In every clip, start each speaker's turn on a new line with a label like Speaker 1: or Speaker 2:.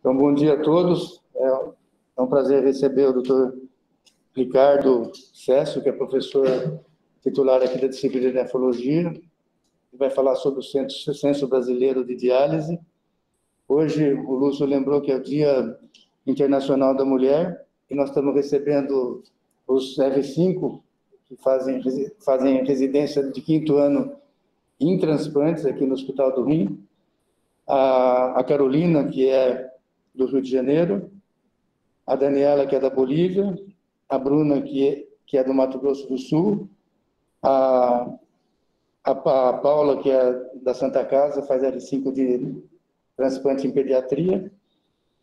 Speaker 1: Então, bom dia a todos. É um prazer receber o Dr. Ricardo Cesso, que é professor titular aqui da disciplina de nefrologia, que vai falar sobre o Censo Brasileiro de Diálise. Hoje, o Lúcio lembrou que é o Dia Internacional da Mulher, e nós estamos recebendo os R5, que fazem residência de 5º ano em transplantes aqui no Hospital do Rim, a Carolina, que é do Rio de Janeiro, a Daniela, que é da Bolívia, a Bruna, que é do Mato Grosso do Sul, a Paula, que é da Santa Casa, faz R5 de transplante em pediatria,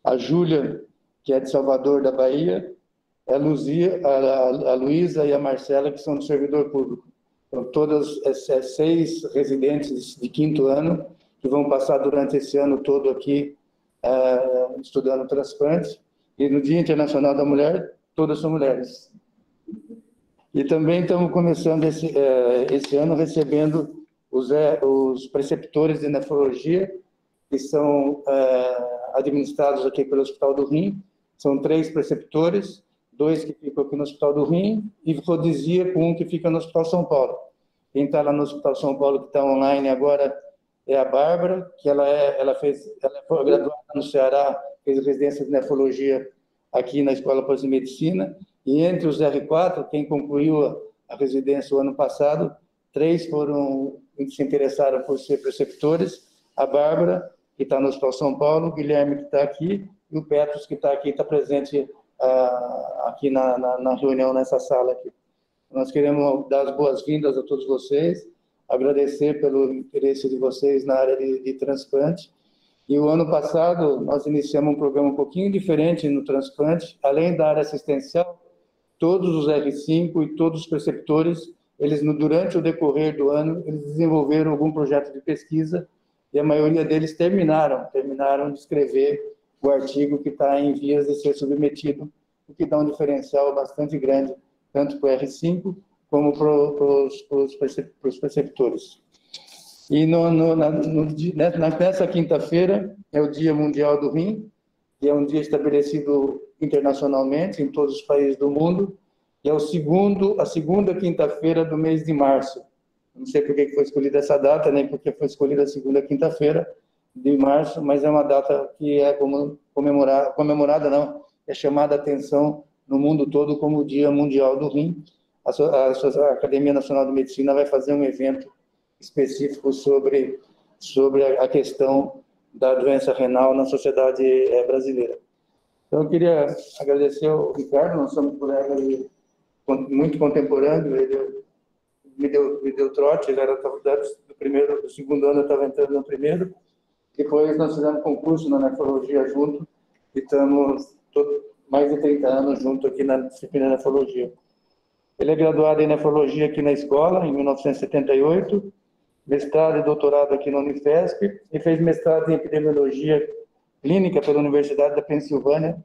Speaker 1: a Júlia, que é de Salvador, da Bahia, a Luísa e a Marcela, que são do servidor público. Então, todas as 6 residentes de 5º ano, que vão passar durante esse ano todo aqui estudando transplante. E no Dia Internacional da Mulher, todas são mulheres. E também estamos começando esse ano recebendo os preceptores de nefrologia, que são administrados aqui pelo Hospital do Rim. São 3 preceptores, 2 que ficam aqui no Hospital do Rim e rodizia com um que fica no Hospital São Paulo. Quem está lá no Hospital São Paulo, que está online agora, é a Bárbara, que ela foi graduada no Ceará, fez residência de nefrologia aqui na Escola de Medicina, e entre os R4, quem concluiu a residência o ano passado, 3 se interessaram por ser preceptores, a Bárbara, que está no Hospital São Paulo, o Guilherme, que está aqui, e o Petros, que está aqui, está presente aqui na reunião, nessa sala aqui. Nós queremos dar as boas-vindas a todos vocês, agradecer pelo interesse de vocês na área de transplante. E o ano passado, nós iniciamos um programa um pouquinho diferente no transplante. Além da área assistencial, todos os R5 e todos os preceptores, durante o decorrer do ano, eles desenvolveram algum projeto de pesquisa e a maioria deles terminaram de escrever o artigo que está em vias de ser submetido, o que dá um diferencial bastante grande, tanto para o R5 como para os preceptores. E nessa quinta-feira é o Dia Mundial do Rim, que é um dia estabelecido internacionalmente em todos os países do mundo, e é a segunda quinta-feira do mês de março. Não sei por que foi escolhida essa data, nem porque foi escolhida a segunda quinta-feira de março, mas é uma data que é comemorada, não, é chamada a atenção no mundo todo como o Dia Mundial do Rim. A Academia Nacional de Medicina vai fazer um evento específico sobre a questão da doença renal na sociedade brasileira. Então, eu queria agradecer ao Ricardo, nós somos colegas muito contemporâneos, ele me deu trote, ele era do 2º ano, eu estava entrando no 1º, depois nós fizemos concurso na nefrologia junto, e estamos mais de 30 anos junto aqui na disciplina de nefrologia. Ele é graduado em nefrologia aqui na escola, em 1978, mestrado e doutorado aqui na Unifesp, e fez mestrado em epidemiologia clínica pela Universidade da Pensilvânia,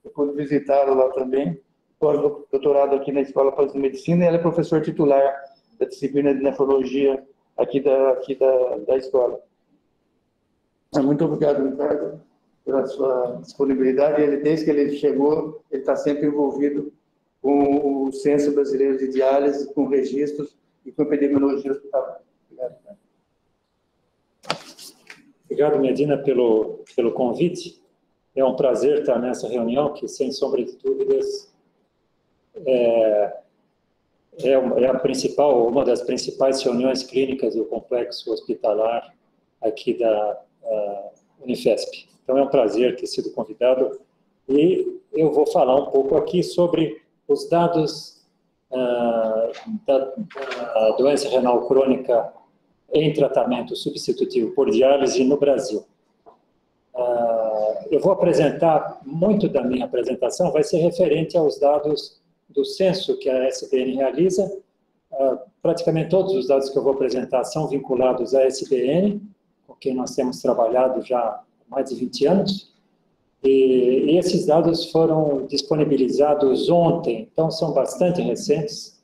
Speaker 1: eu pude visitá-lo lá também, pós-doutorado aqui na Escola de Medicina, e ele é professor titular da disciplina de nefrologia aqui da escola. Muito obrigado, Ricardo, pela sua disponibilidade. Desde que ele chegou, ele está sempre envolvido com o Censo Brasileiro de Diálise, com registros e com epidemiologia hospitalar. Obrigado, Ricardo.
Speaker 2: Obrigado, Medina, pelo convite. É um prazer estar nessa reunião, que, sem sombra de dúvidas, é uma das principais reuniões clínicas do complexo hospitalar aqui da Unifesp. Então, é um prazer ter sido convidado. E eu vou falar um pouco aqui sobre os dados da doença renal crônica em tratamento substitutivo por diálise no Brasil. Eu vou apresentar, muito da minha apresentação vai ser referente aos dados do censo que a SBN realiza. Praticamente todos os dados que eu vou apresentar são vinculados à SBN, com quem nós temos trabalhado já há mais de 20 anos. E esses dados foram disponibilizados ontem, então são bastante recentes.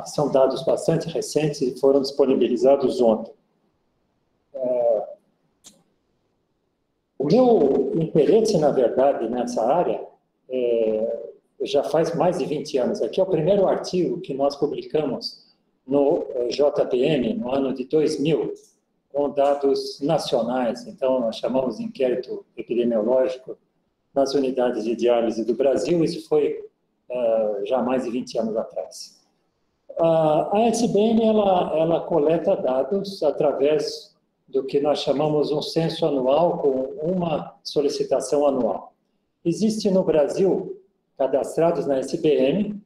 Speaker 2: São dados bastante recentes e foram disponibilizados ontem. meu interesse, na verdade, nessa área, já faz mais de 20 anos. Aqui é o primeiro artigo que nós publicamos no JPM, no ano de 2000, com dados nacionais. Então, nós chamamos de inquérito epidemiológico nas unidades de diálise do Brasil. Isso foi já mais de 20 anos atrás. A SBN, ela coleta dados através do que nós chamamos um censo anual com uma solicitação anual. Existe no Brasil, cadastrados na SBN,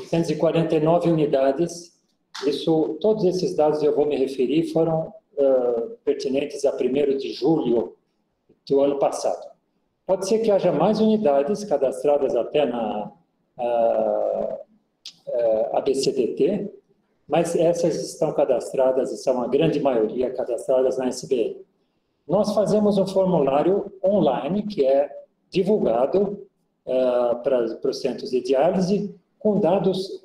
Speaker 2: 149 unidades. Todos esses dados eu vou me referir foram pertinentes a 1º de julho do ano passado. Pode ser que haja mais unidades cadastradas até na ABCDT, mas essas estão cadastradas, e são a grande maioria cadastradas na SBN. Nós fazemos um formulário online que é divulgado para os centros de diálise, com dados,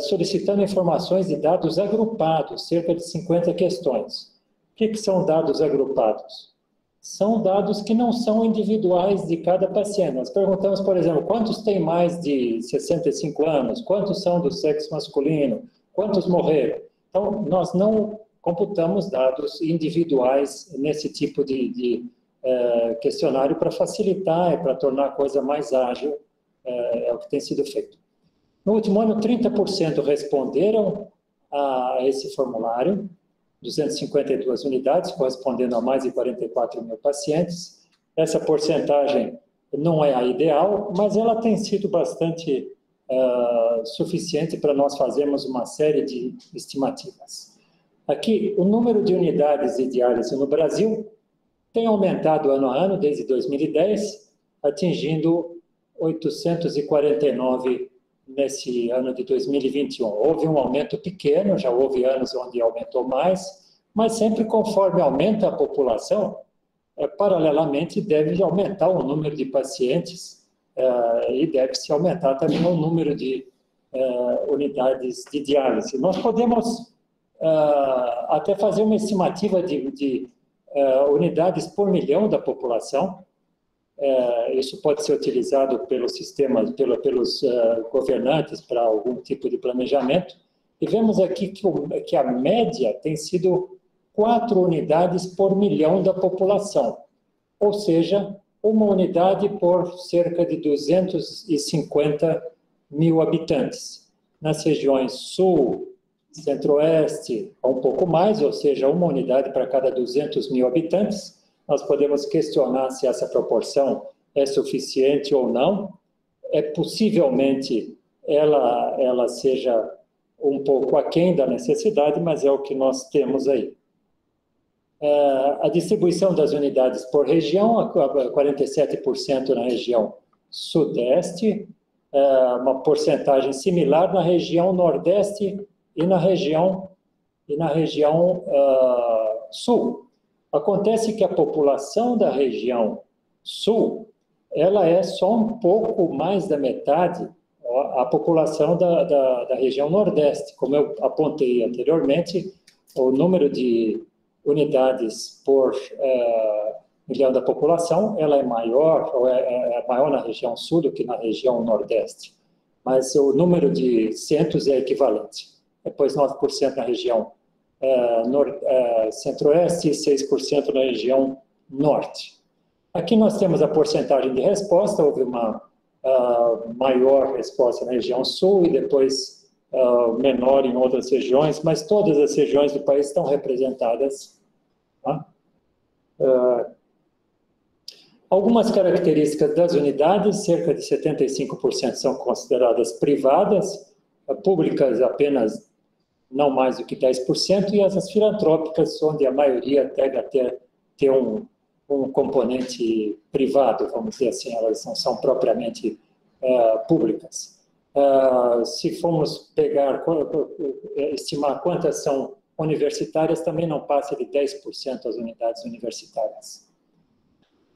Speaker 2: solicitando informações de dados agrupados, cerca de 50 questões. O que são dados agrupados? São dados que não são individuais de cada paciente. Nós perguntamos, por exemplo, quantos têm mais de 65 anos? Quantos são do sexo masculino? Quantos morreram? Então, nós não computamos dados individuais nesse tipo de questionário para facilitar e para tornar a coisa mais ágil, é o que tem sido feito. No último ano, 30% responderam a esse formulário, 252 unidades, correspondendo a mais de 44 mil pacientes. Essa porcentagem não é a ideal, mas ela tem sido bastante suficiente para nós fazermos uma série de estimativas. Aqui, o número de unidades de diálise no Brasil tem aumentado ano a ano, desde 2010, atingindo 849 nesse ano de 2021. Houve um aumento pequeno, já houve anos onde aumentou mais, mas sempre conforme aumenta a população, paralelamente deve aumentar o número de pacientes e deve-se aumentar também o número de unidades de diálise. Nós podemos até fazer uma estimativa de unidades por milhão da população. Isso pode ser utilizado pelos sistemas, pelos governantes para algum tipo de planejamento. E vemos aqui que a média tem sido 4 unidades por milhão da população, ou seja, uma unidade por cerca de 250 mil habitantes. Nas regiões Sul, Centro-Oeste, um pouco mais, ou seja, uma unidade para cada 200 mil habitantes. Nós podemos questionar se essa proporção é suficiente ou não. Possivelmente ela seja um pouco aquém da necessidade, mas é o que nós temos aí. A distribuição das unidades por região, 47% na região Sudeste, uma porcentagem similar na região Nordeste e na região Sul. Acontece que a população da região Sul, ela é só um pouco mais da metade a população da região Nordeste. Como eu apontei anteriormente, o número de unidades por milhão da população, ela é maior, é maior na região Sul do que na região Nordeste. Mas o número de centros é equivalente. Depois 9% na região Centro-Oeste e 6% na região Norte. Aqui nós temos a porcentagem de resposta, houve uma maior resposta na região Sul e depois menor em outras regiões, mas todas as regiões do país estão representadas. Tá? Algumas características das unidades, cerca de 75% são consideradas privadas, públicas apenas não mais do que 10%, e as filantrópicas, onde a maioria até ter um componente privado, vamos dizer assim, elas não são propriamente públicas. Se formos estimar quantas são universitárias, também não passa de 10% as unidades universitárias.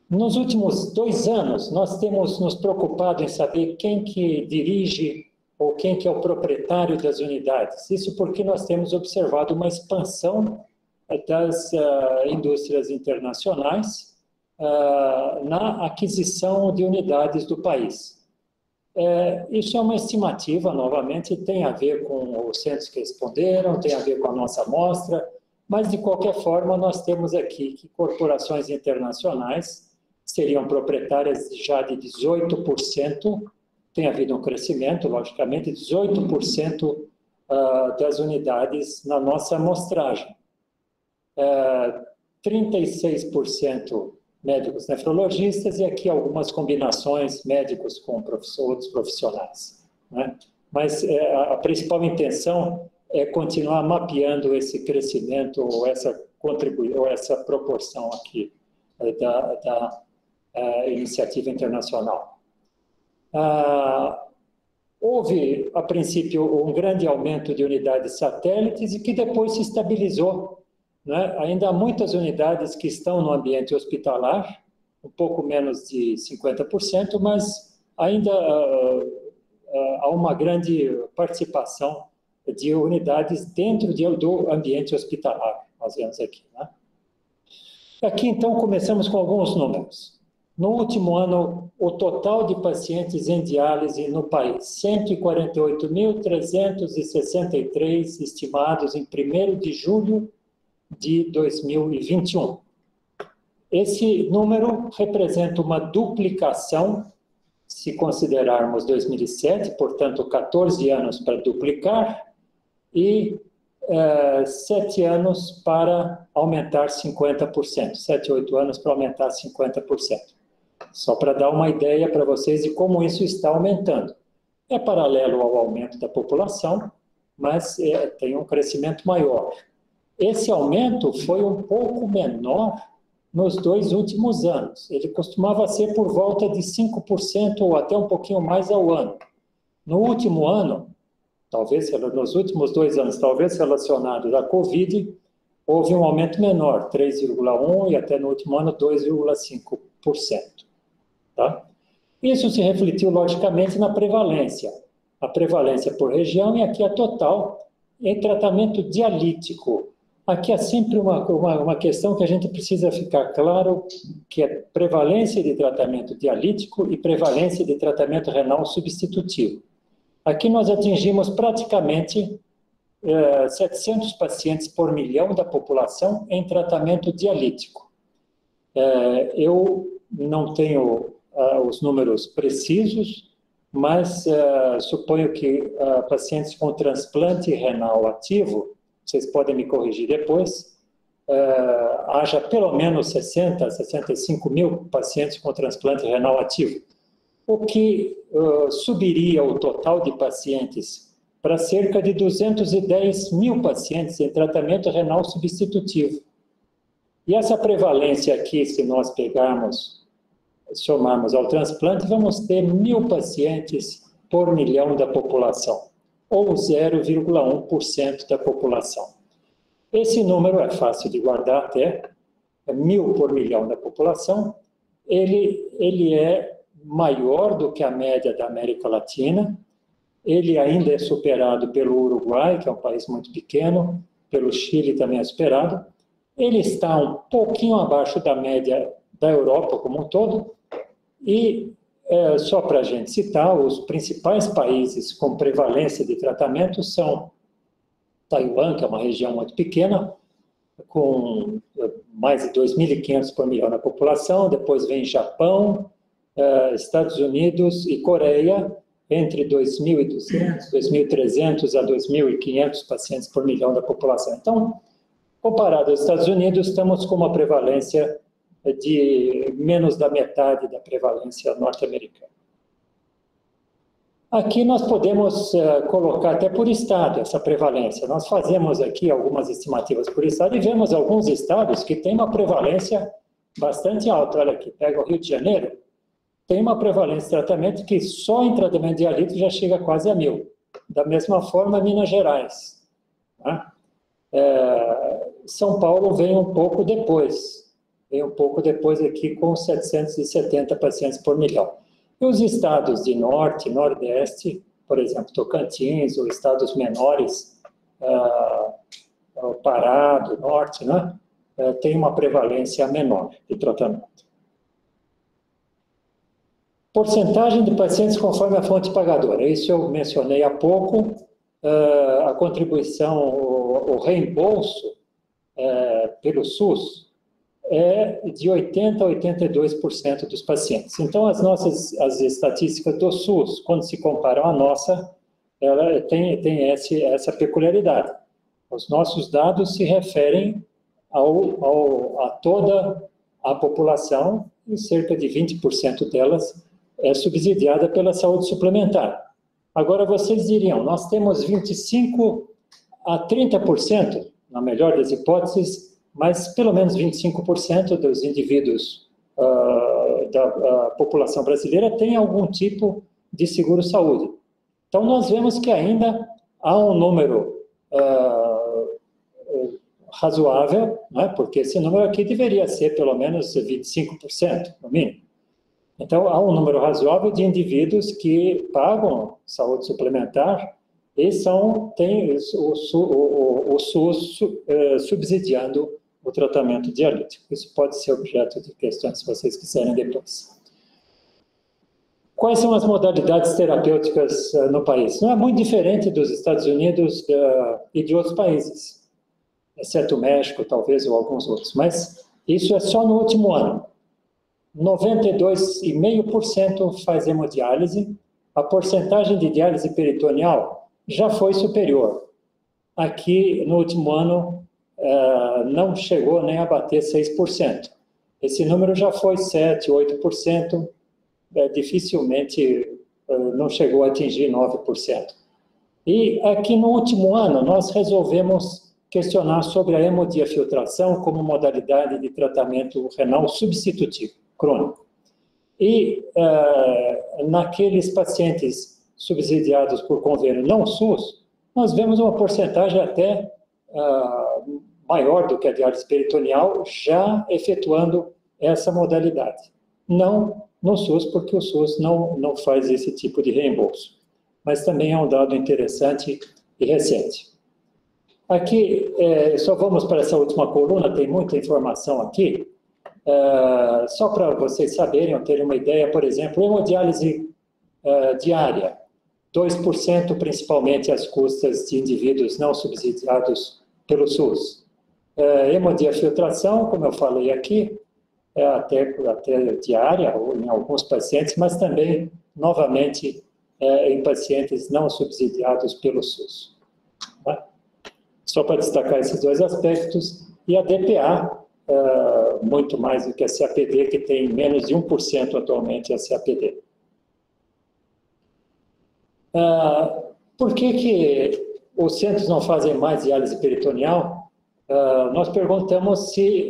Speaker 2: Nos últimos 2 anos, nós temos nos preocupado em saber quem que dirige ou quem que é o proprietário das unidades. Isso porque nós temos observado uma expansão das indústrias internacionais na aquisição de unidades do país. Isso é uma estimativa, novamente, tem a ver com os centros que responderam, tem a ver com a nossa amostra, mas, de qualquer forma, nós temos aqui que corporações internacionais seriam proprietárias já de 18%, tem havido um crescimento, logicamente, 18% das unidades na nossa amostragem. 36% médicos nefrologistas e aqui algumas combinações médicos com outros profissionais, né? Mas a principal intenção é continuar mapeando esse crescimento ou essa proporção aqui da iniciativa internacional. Houve, a princípio, um grande aumento de unidades satélites e que depois se estabilizou, né? Ainda há muitas unidades que estão no ambiente hospitalar, um pouco menos de 50%, mas ainda há uma grande participação de unidades dentro do ambiente hospitalar, nós vemos aqui, né? Aqui, então, começamos com alguns números. No último ano, o total de pacientes em diálise no país, 148.363 estimados em 1º de julho de 2021. Esse número representa uma duplicação, se considerarmos 2007, portanto, 14 anos para duplicar, e 7 anos para aumentar 50%, 7, 8 anos para aumentar 50%. Só para dar uma ideia para vocês de como isso está aumentando. É paralelo ao aumento da população, mas tem um crescimento maior. Esse aumento foi um pouco menor nos 2 últimos anos. Ele costumava ser por volta de 5% ou até um pouquinho mais ao ano. No último ano, talvez nos últimos 2 anos, talvez relacionados à Covid, houve um aumento menor, 3,1% e até no último ano 2,5%. Tá? Isso se refletiu, logicamente, na prevalência. A prevalência por região e aqui a total em tratamento dialítico. Aqui é sempre uma questão que a gente precisa ficar claro, que é prevalência de tratamento dialítico e prevalência de tratamento renal substitutivo. Aqui nós atingimos praticamente 700 pacientes por milhão da população em tratamento dialítico. Eu não tenho os números precisos, mas suponho que pacientes com transplante renal ativo, vocês podem me corrigir depois, haja pelo menos 60, 65 mil pacientes com transplante renal ativo, o que subiria o total de pacientes para cerca de 210 mil pacientes em tratamento renal substitutivo. E essa prevalência aqui, se nós somarmos ao transplante, vamos ter 1.000 pacientes por milhão da população, ou 0,1% da população. Esse número é fácil de guardar até, 1.000 por milhão da população, ele é maior do que a média da América Latina, ele ainda é superado pelo Uruguai, que é um país muito pequeno, pelo Chile também é superado, ele está um pouquinho abaixo da média da Europa como um todo, e só para a gente citar, os principais países com prevalência de tratamento são Taiwan, que é uma região muito pequena, com mais de 2.500 por milhão da população, depois vem Japão, Estados Unidos e Coreia, entre 2.200, 2.300 a 2.500 pacientes por milhão da população. Então, comparado aos Estados Unidos, estamos com uma prevalência de menos da metade da prevalência norte-americana. Aqui nós podemos colocar até por estado essa prevalência. Nós fazemos aqui algumas estimativas por estado e vemos alguns estados que têm uma prevalência bastante alta. Olha aqui, pega o Rio de Janeiro, tem uma prevalência de tratamento que só em tratamento dialítico já chega quase a 1.000. Da mesma forma, Minas Gerais. Né? São Paulo vem um pouco depois. Aqui com 770 pacientes por milhão. E os estados de norte, nordeste, por exemplo, Tocantins, ou estados menores, Pará, do norte, né, tem uma prevalência menor de tratamento. Porcentagem de pacientes conforme a fonte pagadora. Isso eu mencionei há pouco. A contribuição, o reembolso pelo SUS é de 80% a 82% dos pacientes. Então, as estatísticas do SUS, quando se comparam à nossa, ela tem essa peculiaridade. Os nossos dados se referem a toda a população, e cerca de 20% delas é subsidiada pela saúde suplementar. Agora, vocês diriam, nós temos 25% a 30%, na melhor das hipóteses, mas pelo menos 25% dos indivíduos da população brasileira tem algum tipo de seguro-saúde. Então, nós vemos que ainda há um número razoável, né? Porque esse número aqui deveria ser pelo menos 25%, no mínimo. Então, há um número razoável de indivíduos que pagam saúde suplementar e tem o SUS subsidiando o tratamento dialítico. Isso pode ser objeto de questões, se vocês quiserem depois. Quais são as modalidades terapêuticas no país? Não é muito diferente dos Estados Unidos e de outros países, exceto o México, talvez, ou alguns outros. Mas isso é só no último ano. 92,5% faz hemodiálise. A porcentagem de diálise peritoneal já foi superior. Aqui, no último ano, não chegou nem a bater 6%. Esse número já foi 7%, 8%, dificilmente não chegou a atingir 9%. E aqui no último ano, nós resolvemos questionar sobre a hemodiafiltração como modalidade de tratamento renal substitutivo, crônico. E naqueles pacientes subsidiados por convênio não SUS, nós vemos uma porcentagem até maior do que a diálise peritoneal já efetuando essa modalidade. Não no SUS, porque o SUS não faz esse tipo de reembolso. Mas também é um dado interessante e recente. Aqui, só vamos para essa última coluna, tem muita informação aqui. Só para vocês saberem, ou terem uma ideia, por exemplo, hemodiálise diária, 2% principalmente às custas de indivíduos não subsidiados pelo SUS. Hemodiafiltração, como eu falei aqui, até diária, ou em alguns pacientes, mas também, novamente, em pacientes não subsidiados pelo SUS. Tá? Só para destacar esses dois aspectos. E a DPA, muito mais do que a CAPD, que tem menos de 1% atualmente a CAPD. Por que os centros não fazem mais diálise peritoneal? Nós perguntamos se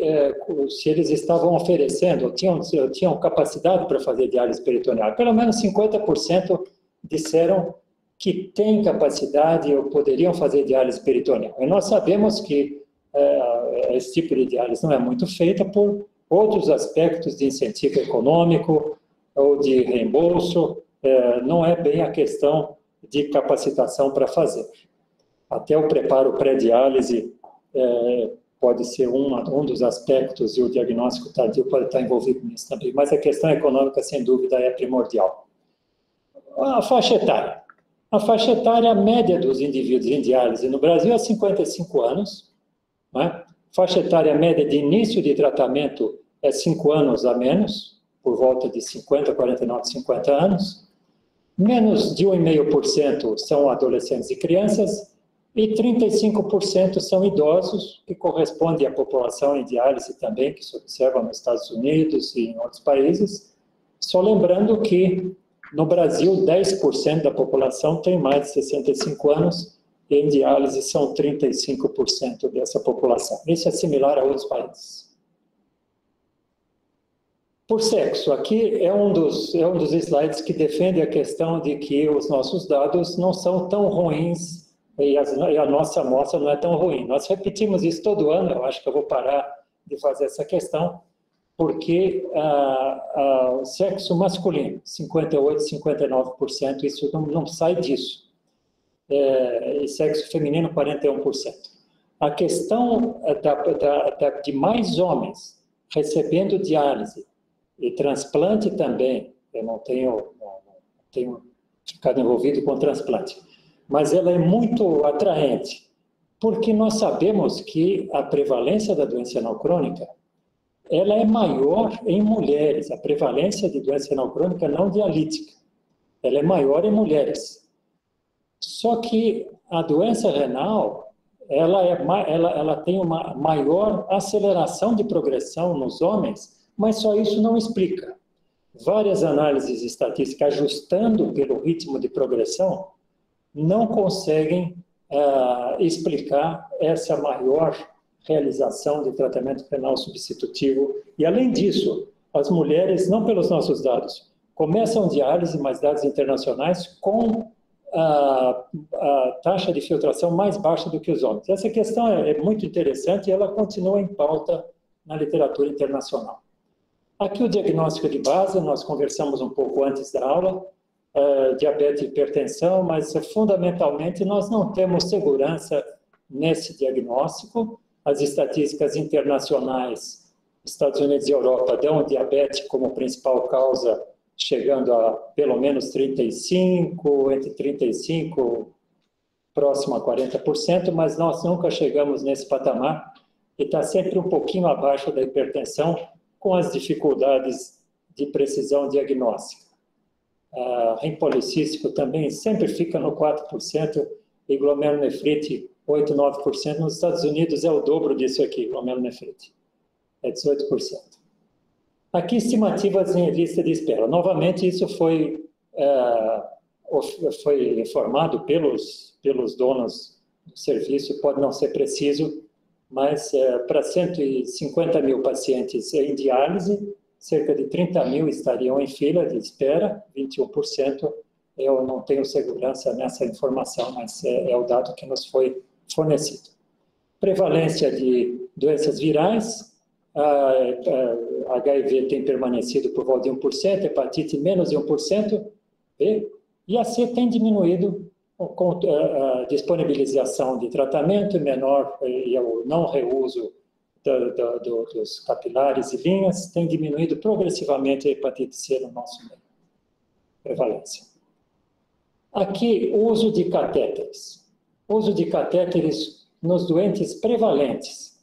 Speaker 2: eles estavam oferecendo, tinham capacidade para fazer diálise peritoneal. Pelo menos 50% disseram que têm capacidade ou poderiam fazer diálise peritoneal. E nós sabemos que esse tipo de diálise não é muito feita por outros aspectos de incentivo econômico ou de reembolso, não é bem a questão de capacitação para fazer. Até o preparo pré-diálise pode ser um dos aspectos, e o diagnóstico tardio pode estar envolvido nisso também, mas a questão econômica, sem dúvida, é primordial. A faixa etária. A faixa etária média dos indivíduos em diálise no Brasil é 55 anos. Né? Faixa etária média de início de tratamento é 5 anos a menos, por volta de 50, 49, 50 anos. Menos de 1,5% são adolescentes e crianças, e 35% são idosos, que corresponde à população em diálise também, que se observa nos Estados Unidos e em outros países. Só lembrando que, no Brasil, 10% da população tem mais de 65 anos, e em diálise são 35% dessa população. Isso é similar a outros países. Por sexo, aqui é um dos slides que defende a questão de que os nossos dados não são tão ruins e a nossa amostra não é tão ruim. Nós repetimos isso todo ano, eu acho que eu vou parar de fazer essa questão, porque o sexo masculino, 58%, 59%, isso não sai disso. E sexo feminino, 41%. A questão de mais homens recebendo diálise e transplante também eu não tenho ficado envolvido com transplante. Mas ela é muito atraente, porque nós sabemos que a prevalência da doença renal crônica, ela é maior em mulheres, a prevalência de doença renal crônica não dialítica, ela é maior em mulheres. Só que a doença renal, ela tem uma maior aceleração de progressão nos homens, mas só isso não explica. Várias análises estatísticas ajustando pelo ritmo de progressão não conseguem explicar essa maior realização de tratamento renal substitutivo. E, além disso, as mulheres, não pelos nossos dados, começam diálise, mas dados internacionais, com a taxa de filtração mais baixa do que os homens. Essa questão é muito interessante e ela continua em pauta na literatura internacional. Aqui o diagnóstico de base, nós conversamos um pouco antes da aula, diabetes e hipertensão, mas fundamentalmente nós não temos segurança nesse diagnóstico. As estatísticas internacionais, Estados Unidos e Europa, dão diabetes como principal causa, chegando a pelo menos 35, entre 35, próximo a 40%, mas nós nunca chegamos nesse patamar e está sempre um pouquinho abaixo da hipertensão, com as dificuldades de precisão diagnóstica. Rim policístico também sempre fica no 4%, e glomerulonefrite 8, 9%. Nos Estados Unidos é o dobro disso aqui, glomerulonefrite, é 18%. Aqui, estimativas em lista de espera. Novamente, isso foi informado pelos donos do serviço, pode não ser preciso, mas para 150 mil pacientes em diálise, cerca de 30 mil estariam em fila de espera, 21%. Eu não tenho segurança nessa informação, mas é o dado que nos foi fornecido. Prevalência de doenças virais, HIV tem permanecido por volta de 1%, hepatite menos de 1%, e a C tem diminuído com a disponibilização de tratamento menor e o não reuso dos capilares e linhas, tem diminuído progressivamente a hepatite C no nosso meio. Prevalência. Aqui, o uso de catéteres. O uso de catéteres nos doentes prevalentes.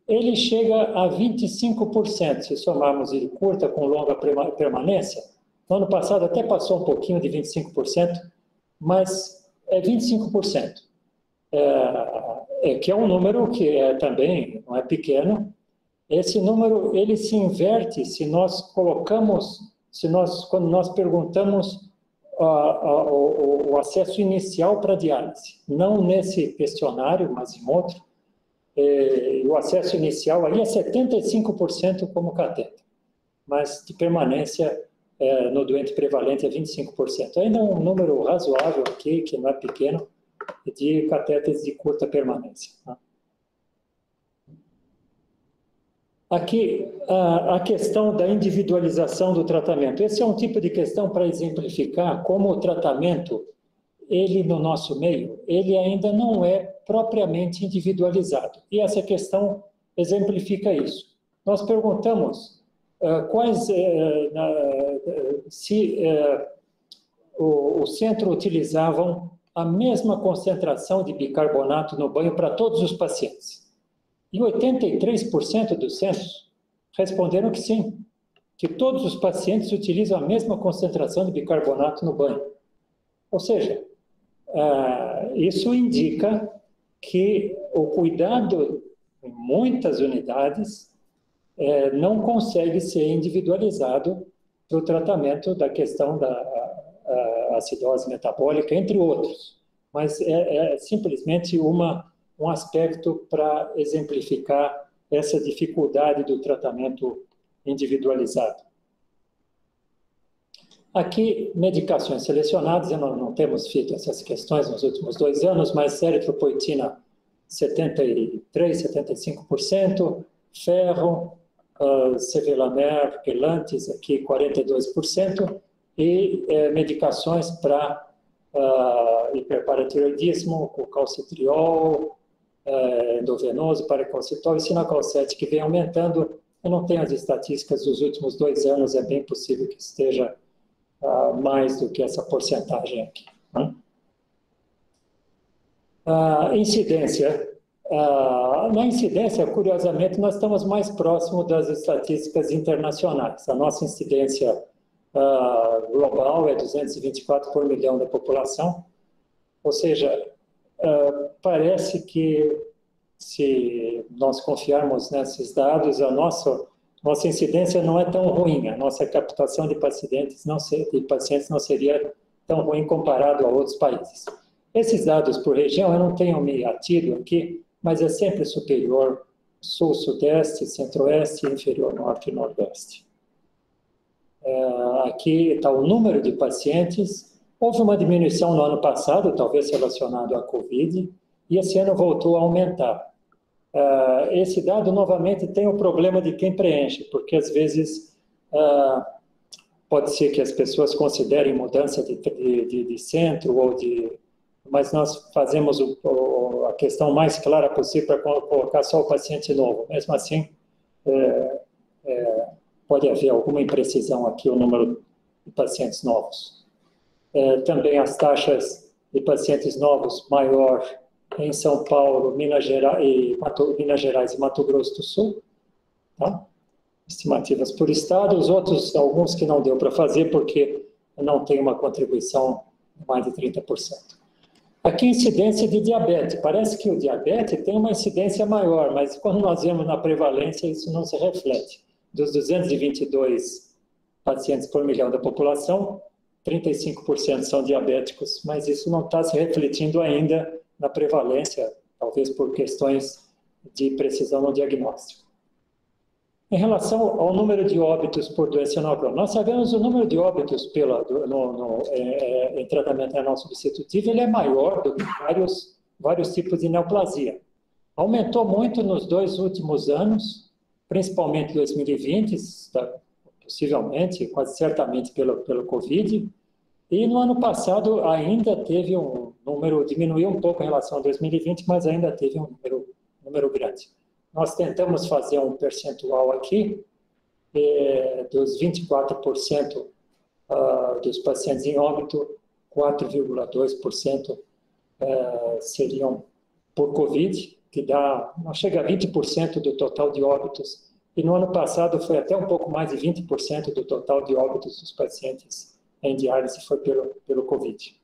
Speaker 2: Ele chega a 25%, se somarmos ele curta com longa permanência. No ano passado até passou um pouquinho de 25%, mas é 25%. Que é um número que também não é pequeno. Esse número ele se inverte se nós colocamos, quando nós perguntamos o acesso inicial para diálise, não nesse questionário, mas em outro. O acesso inicial aí é 75% como catéter, mas de permanência no doente prevalente é 25%. Ainda é um número razoável aqui, que não é pequeno, de catéteres de curta permanência. Aqui, a questão da individualização do tratamento. Esse é um tipo de questão para exemplificar como o tratamento, ele no nosso meio, ele ainda não é propriamente individualizado. E essa questão exemplifica isso. Nós perguntamos se o centro utilizavam a mesma concentração de bicarbonato no banho para todos os pacientes. E 83% dos centros responderam que sim, que todos os pacientes utilizam a mesma concentração de bicarbonato no banho. Ou seja, isso indica que o cuidado em muitas unidades não consegue ser individualizado para o tratamento da questão da acidose metabólica, entre outros. Mas é simplesmente um aspecto para exemplificar essa dificuldade do tratamento individualizado. Aqui, medicações selecionadas, não temos feito essas questões nos últimos 2 anos, mas eritropoetina 73%, 75%, ferro, sevelamer, quelantes, aqui 42%, e medicações para hiperparatiroidismo, com calcitriol, endovenoso, paracalcitol e sinacalcete, que vem aumentando. Eu não tenho as estatísticas dos últimos 2 anos, é bem possível que esteja mais do que essa porcentagem aqui. Né? Incidência. Na incidência, curiosamente, nós estamos mais próximos das estatísticas internacionais. A nossa incidência global é 224 por milhão da população, ou seja, parece que, se nós confiarmos nesses dados, a nossa incidência não é tão ruim, a nossa captação de pacientes não seria tão ruim comparado a outros países. Esses dados por região, eu não tenho me atido aqui, mas é sempre superior sul, sudeste, centro-oeste e inferior norte e nordeste. Aqui está o número de pacientes. Houve uma diminuição no ano passado, talvez relacionado à Covid, e esse ano voltou a aumentar. Esse dado, novamente, tem o problema de quem preenche, porque às vezes pode ser que as pessoas considerem mudança de centro ou de... Mas nós fazemos a questão mais clara possível para colocar só o paciente novo. Mesmo assim, pode haver alguma imprecisão aqui, o número de pacientes novos. Também as taxas de pacientes novos maior em São Paulo, Minas Gerais e Mato Grosso do Sul. Tá? Estimativas por estado. Os outros, alguns que não deu para fazer, porque não tem uma contribuição de mais de 30%. Aqui, incidência de diabetes. Parece que o diabetes tem uma incidência maior, mas quando nós vemos na prevalência, isso não se reflete. Dos 222 pacientes por milhão da população, 35% são diabéticos, mas isso não está se refletindo ainda na prevalência, talvez por questões de precisão no diagnóstico. Em relação ao número de óbitos por doença não crônica, nós sabemos o número de óbitos em tratamento renal substitutivo, ele é maior do que vários tipos de neoplasia. Aumentou muito nos 2 últimos anos, principalmente 2020, possivelmente, quase certamente pelo Covid, e no ano passado ainda teve um número, diminuiu um pouco em relação a 2020, mas ainda teve um número grande. Nós tentamos fazer um percentual aqui, dos 24% dos pacientes em óbito, 4,2% seriam por Covid, que não chega a 20% do total de óbitos, e no ano passado foi até um pouco mais de 20% do total de óbitos dos pacientes em diálise foi pelo Covid.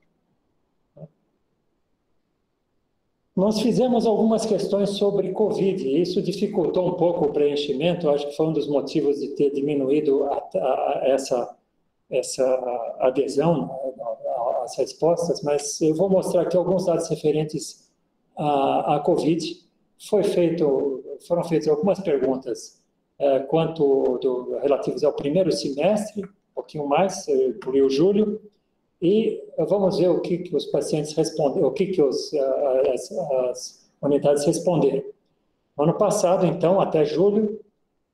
Speaker 2: Nós fizemos algumas questões sobre Covid, e isso dificultou um pouco o preenchimento, acho que foi um dos motivos de ter diminuído essa adesão às respostas, mas eu vou mostrar aqui alguns dados referentes à Covid. Foram feitas algumas perguntas relativas ao primeiro semestre, um pouquinho mais, incluiu julho, e vamos ver o que os pacientes responderam, o que as unidades responderam. No ano passado, então, até julho,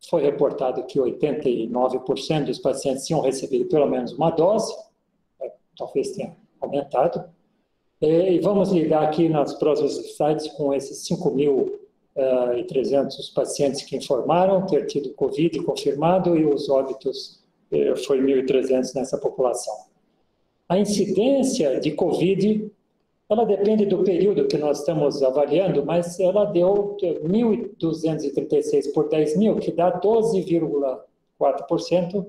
Speaker 2: foi reportado que 89% dos pacientes tinham recebido pelo menos uma dose, talvez tenha aumentado, e vamos lidar aqui nas próximas slides com esses 5.300 pacientes que informaram ter tido Covid confirmado, e os óbitos foi 1.300 nessa população. A incidência de Covid, ela depende do período que nós estamos avaliando, mas ela deu 1.236 por 10.000, que dá 12,4%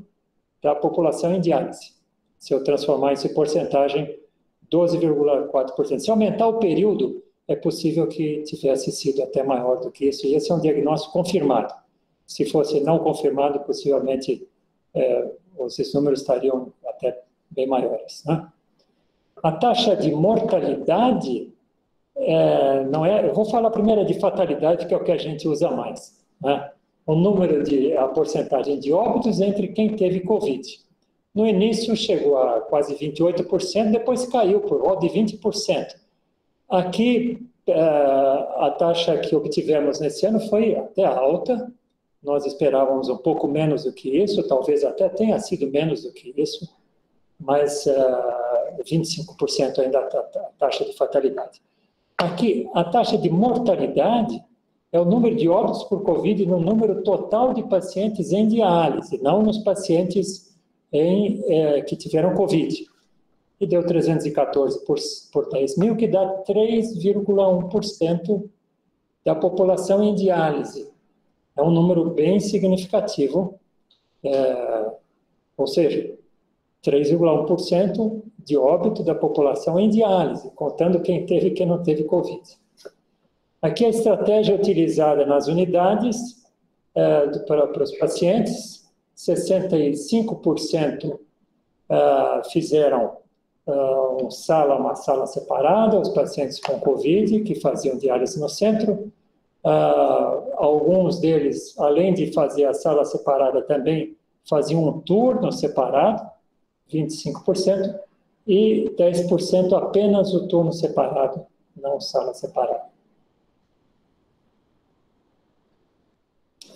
Speaker 2: da população em diálise. Se eu transformar isso em porcentagem, 12,4%. Se aumentar o período, é possível que tivesse sido até maior do que isso, e esse é um diagnóstico confirmado. Se fosse não confirmado, possivelmente esses números estariam até bem maiores. Né? A taxa de mortalidade, eu vou falar primeiro de fatalidade, que é o que a gente usa mais. Né? A porcentagem de óbitos entre quem teve Covid. No início chegou a quase 28%, depois caiu por volta de 20%. Aqui, a taxa que obtivemos nesse ano foi até alta, nós esperávamos um pouco menos do que isso, talvez até tenha sido menos do que isso, mas 25% ainda a taxa de fatalidade. Aqui, a taxa de mortalidade é o número de óbitos por Covid no número total de pacientes em diálise, não nos pacientes que tiveram Covid. E deu 314 por 10 mil, que dá 3,1% da população em diálise. É um número bem significativo, ou seja, 3,1% de óbito da população em diálise, contando quem teve e quem não teve Covid. Aqui a estratégia utilizada nas unidades para os pacientes, 65% fizeram uma sala separada, os pacientes com Covid, que faziam diálise no centro. Alguns deles, além de fazer a sala separada, também faziam um turno separado, 25%, e 10% apenas o turno separado, não sala separada.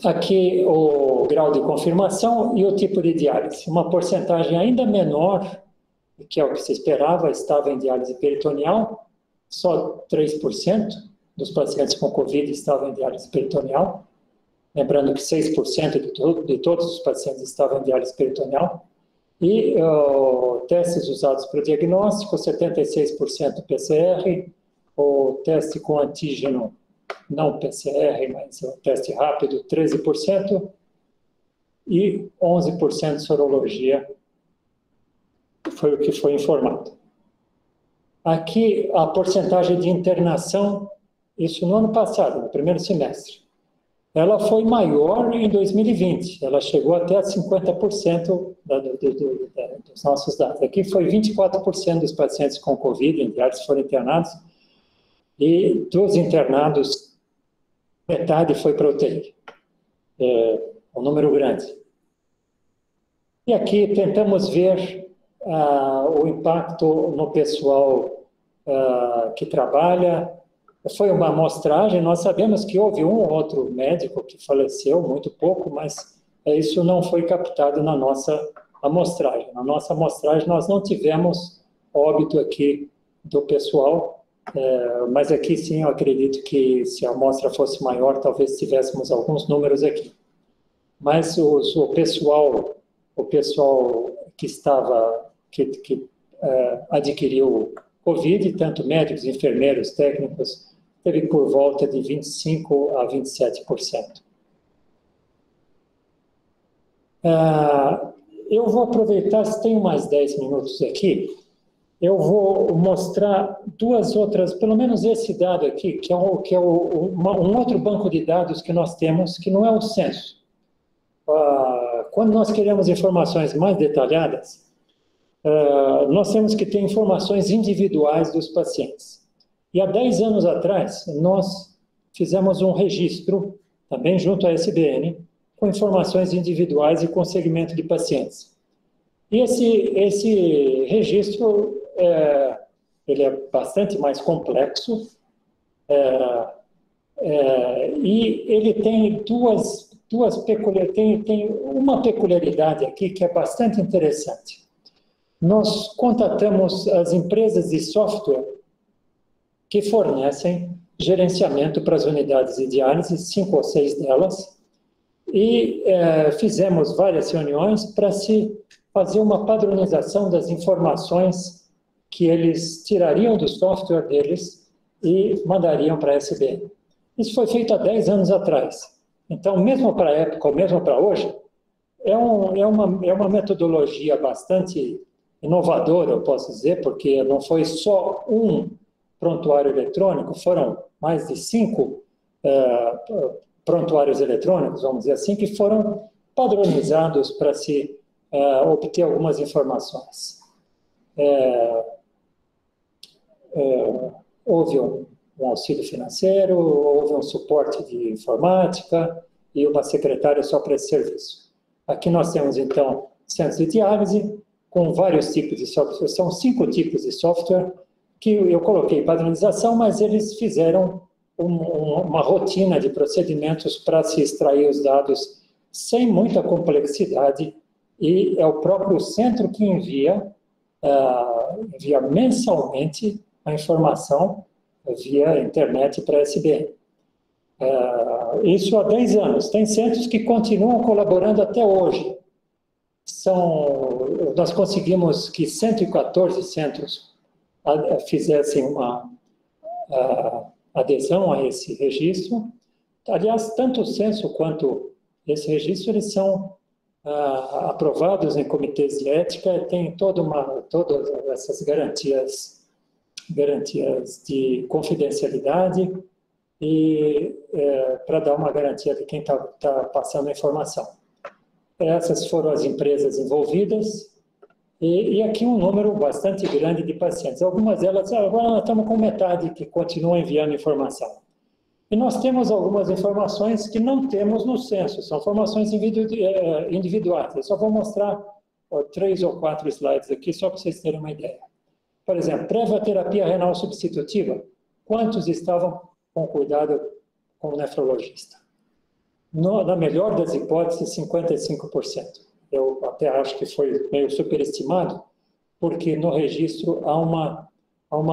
Speaker 2: Aqui o grau de confirmação e o tipo de diálise. Uma porcentagem ainda menor, que é o que se esperava, estava em diálise peritoneal, só 3% dos pacientes com Covid estavam em diálise peritoneal, lembrando que 6% de todos os pacientes estavam em diálise peritoneal, e testes usados para o diagnóstico, 76% PCR, o teste com antígeno não PCR, mas o teste rápido, 13%, e 11% sorologia, foi o que foi informado. Aqui, a porcentagem de internação, isso no ano passado, no primeiro semestre, ela foi maior em 2020, ela chegou até a 50% dos nossos dados. Aqui foi 24% dos pacientes com Covid em diálise foram internados, e dos internados, metade foi para UTI, um número grande. E aqui tentamos ver o impacto no pessoal que trabalha. Foi uma amostragem, nós sabemos que houve um ou outro médico que faleceu, muito pouco, mas isso não foi captado na nossa amostragem. Na nossa amostragem nós não tivemos óbito aqui do pessoal, mas aqui sim eu acredito que se a amostra fosse maior, talvez tivéssemos alguns números aqui. Mas o pessoal que adquiriu Covid, tanto médicos, enfermeiros, técnicos, teve por volta de 25% a 27%. Eu vou aproveitar, se tenho mais 10 minutos aqui, eu vou mostrar duas outras, pelo menos esse dado aqui, que é um outro banco de dados que nós temos, que não é o censo. Quando nós queremos informações mais detalhadas, nós temos que ter informações individuais dos pacientes. E há 10 anos atrás, nós fizemos um registro, também junto à SBN, com informações individuais e com segmento de pacientes. E esse registro ele é bastante mais complexo e ele tem tem uma peculiaridade aqui que é bastante interessante. Nós contatamos as empresas de software que fornecem gerenciamento para as unidades de diálise, 5 ou 6 delas, e fizemos várias reuniões para se fazer uma padronização das informações que eles tirariam do software deles e mandariam para a SBN. Isso foi feito há 10 anos atrás. Então, mesmo para a época, ou mesmo para hoje, é uma metodologia bastante inovadora, eu posso dizer, porque não foi só um prontuário eletrônico, foram mais de 5 prontuários eletrônicos, vamos dizer assim, que foram padronizados para se obter algumas informações. Houve um auxílio financeiro, houve um suporte de informática e uma secretária só para esse serviço. Aqui nós temos, então, centros de diálise com vários tipos de software. São 5 tipos de software que eu coloquei padronização, mas eles fizeram uma rotina de procedimentos para se extrair os dados sem muita complexidade, e é o próprio centro que envia mensalmente a informação via internet para a SBN. Isso há 10 anos. Tem centros que continuam colaborando até hoje. nós conseguimos que 114 centros fizessem uma adesão a esse registro. Aliás, tanto o censo quanto esse registro, eles são aprovados em comitês de ética, tem todas essas garantias de confidencialidade e para dar uma garantia de quem está passando a informação. Essas foram as empresas envolvidas e aqui um número bastante grande de pacientes. Algumas delas, agora nós estamos com metade que continuam enviando informação. E nós temos algumas informações que não temos no censo, são informações individuais. Eu só vou mostrar 3 ou 4 slides aqui, só para vocês terem uma ideia. Por exemplo, prévia terapia renal substitutiva. Quantos estavam com cuidado com o nefrologista? Na melhor das hipóteses, 55%. Eu até acho que foi meio superestimado, porque no registro há uma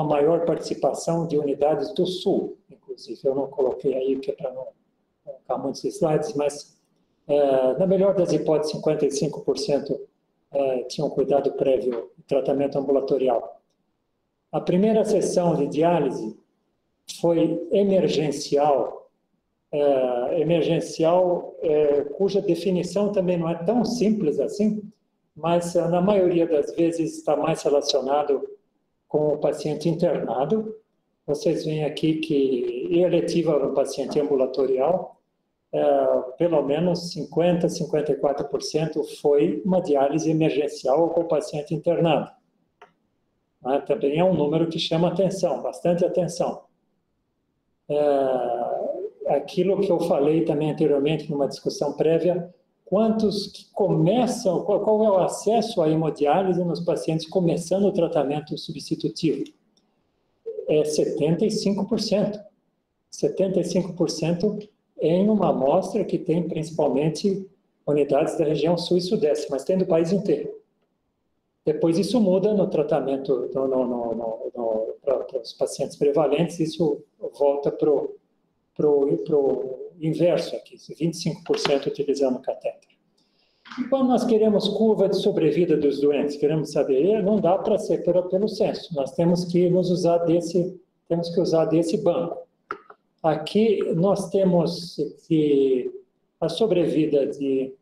Speaker 2: maior participação de unidades do Sul. Inclusive, eu não coloquei aí, que é para não colocar muitos slides, mas na melhor das hipóteses, 55% tinham cuidado prévio e tratamento ambulatorial. A primeira sessão de diálise foi emergencial, cuja definição também não é tão simples assim, mas na maioria das vezes está mais relacionado com o paciente internado. Vocês veem aqui que eletiva no paciente ambulatorial, pelo menos 50%, 54% foi uma diálise emergencial com o paciente internado. Também é um número que chama atenção, bastante atenção. Aquilo que eu falei também anteriormente numa discussão prévia, quantos que começam, qual é o acesso à hemodiálise nos pacientes começando o tratamento substitutivo? É 75%. 75% em uma amostra que tem principalmente unidades da região sul e sudeste, mas tem do país inteiro. Depois isso muda no tratamento para os pacientes prevalentes, isso volta para o inverso aqui, 25% utilizando catéter. E quando nós queremos curva de sobrevida dos doentes, queremos saber, não dá para ser pelo censo, nós temos que usar desse banco. Aqui nós temos que a sobrevida de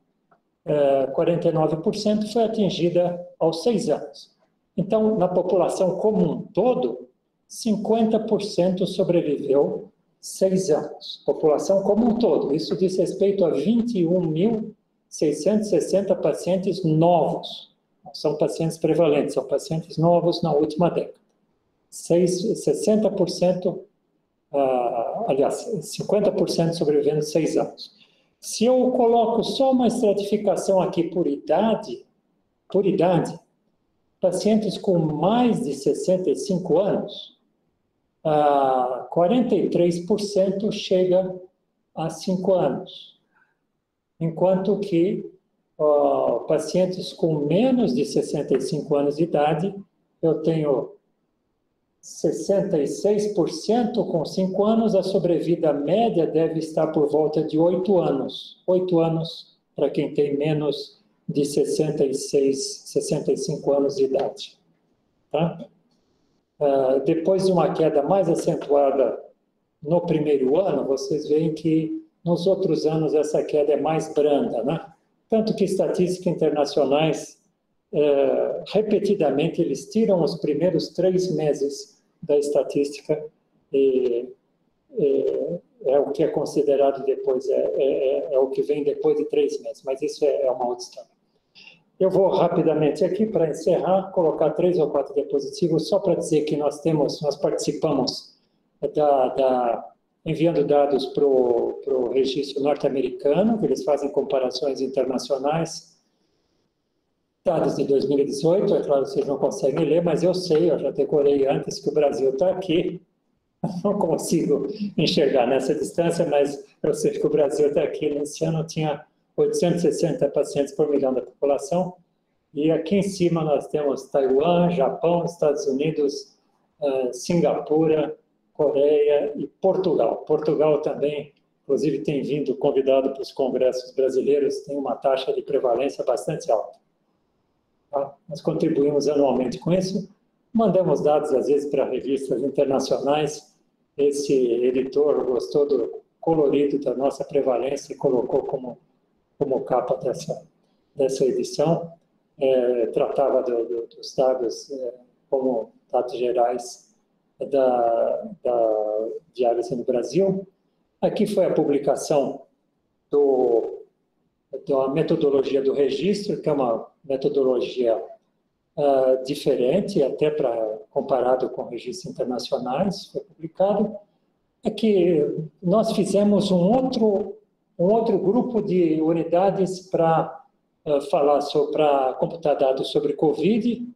Speaker 2: 49% foi atingida aos 6 anos. Então, na população como um todo, 50% sobreviveu 6 anos. População como um todo. Isso diz respeito a 21.660 pacientes novos. Não são pacientes prevalentes, são pacientes novos na última década. 60%, aliás, 50% sobrevivendo 6 anos. Se eu coloco só uma estratificação aqui por idade, pacientes com mais de 65 anos, 43% chega a 5 anos, enquanto que pacientes com menos de 65 anos de idade, eu tenho 66% com 5 anos, a sobrevida média deve estar por volta de 8 anos. 8 anos para quem tem menos de 65 anos de idade. Tá? Depois de uma queda mais acentuada no primeiro ano, vocês veem que nos outros anos essa queda é mais branda, né? Tanto que estatísticas internacionais, repetidamente, eles tiram os primeiros 3 meses da estatística e é o que é considerado depois, é o que vem depois de 3 meses, mas isso é uma outra história. Eu vou rapidamente aqui, para encerrar, colocar 3 ou 4 diapositivas, só para dizer que nós participamos enviando dados para o registro norte-americano, que eles fazem comparações internacionais, dados de 2018, é claro, vocês não conseguem ler, mas eu sei, eu já decorei antes que o Brasil está aqui, não consigo enxergar nessa distância, mas eu sei que o Brasil está aqui. Nesse ano tinha 860 pacientes por milhão da população, e aqui em cima nós temos Taiwan, Japão, Estados Unidos, Singapura, Coreia e Portugal. Portugal também, inclusive, tem vindo convidado para os congressos brasileiros, tem uma taxa de prevalência bastante alta. Tá? Nós contribuímos anualmente com isso, mandamos dados, às vezes, para revistas internacionais. Esse editor gostou do colorido da nossa prevalência e colocou como capa dessa edição. Tratava dos dados como dados gerais da diálise no Brasil. Aqui foi a publicação da metodologia do registro, que é uma metodologia diferente, até comparado com registros internacionais, foi publicado. Aqui nós fizemos um outro grupo de unidades para para computar dados sobre Covid.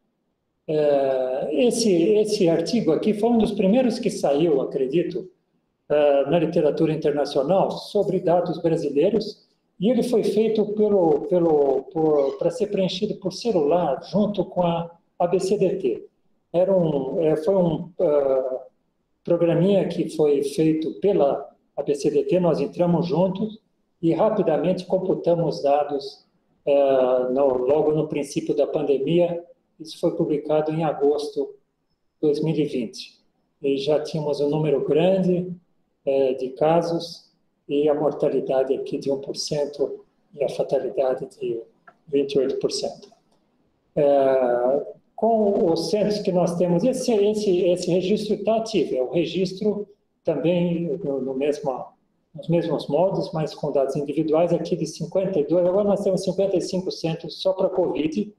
Speaker 2: Esse artigo aqui foi um dos primeiros que saiu, acredito, na literatura internacional sobre dados brasileiros, e ele foi feito para ser preenchido por celular, junto com a ABCDT. Foi um programinha que foi feito pela ABCDT, nós entramos juntos e rapidamente computamos dados logo no princípio da pandemia. Isso foi publicado em agosto de 2020. E já tínhamos um número grande de casos e a mortalidade aqui de 1% e a fatalidade de 28%. Com os centros que nós temos, esse registro está ativo, é o registro também nos mesmos modos, mas com dados individuais, aqui de 52, agora nós temos 55 centros só para Covid,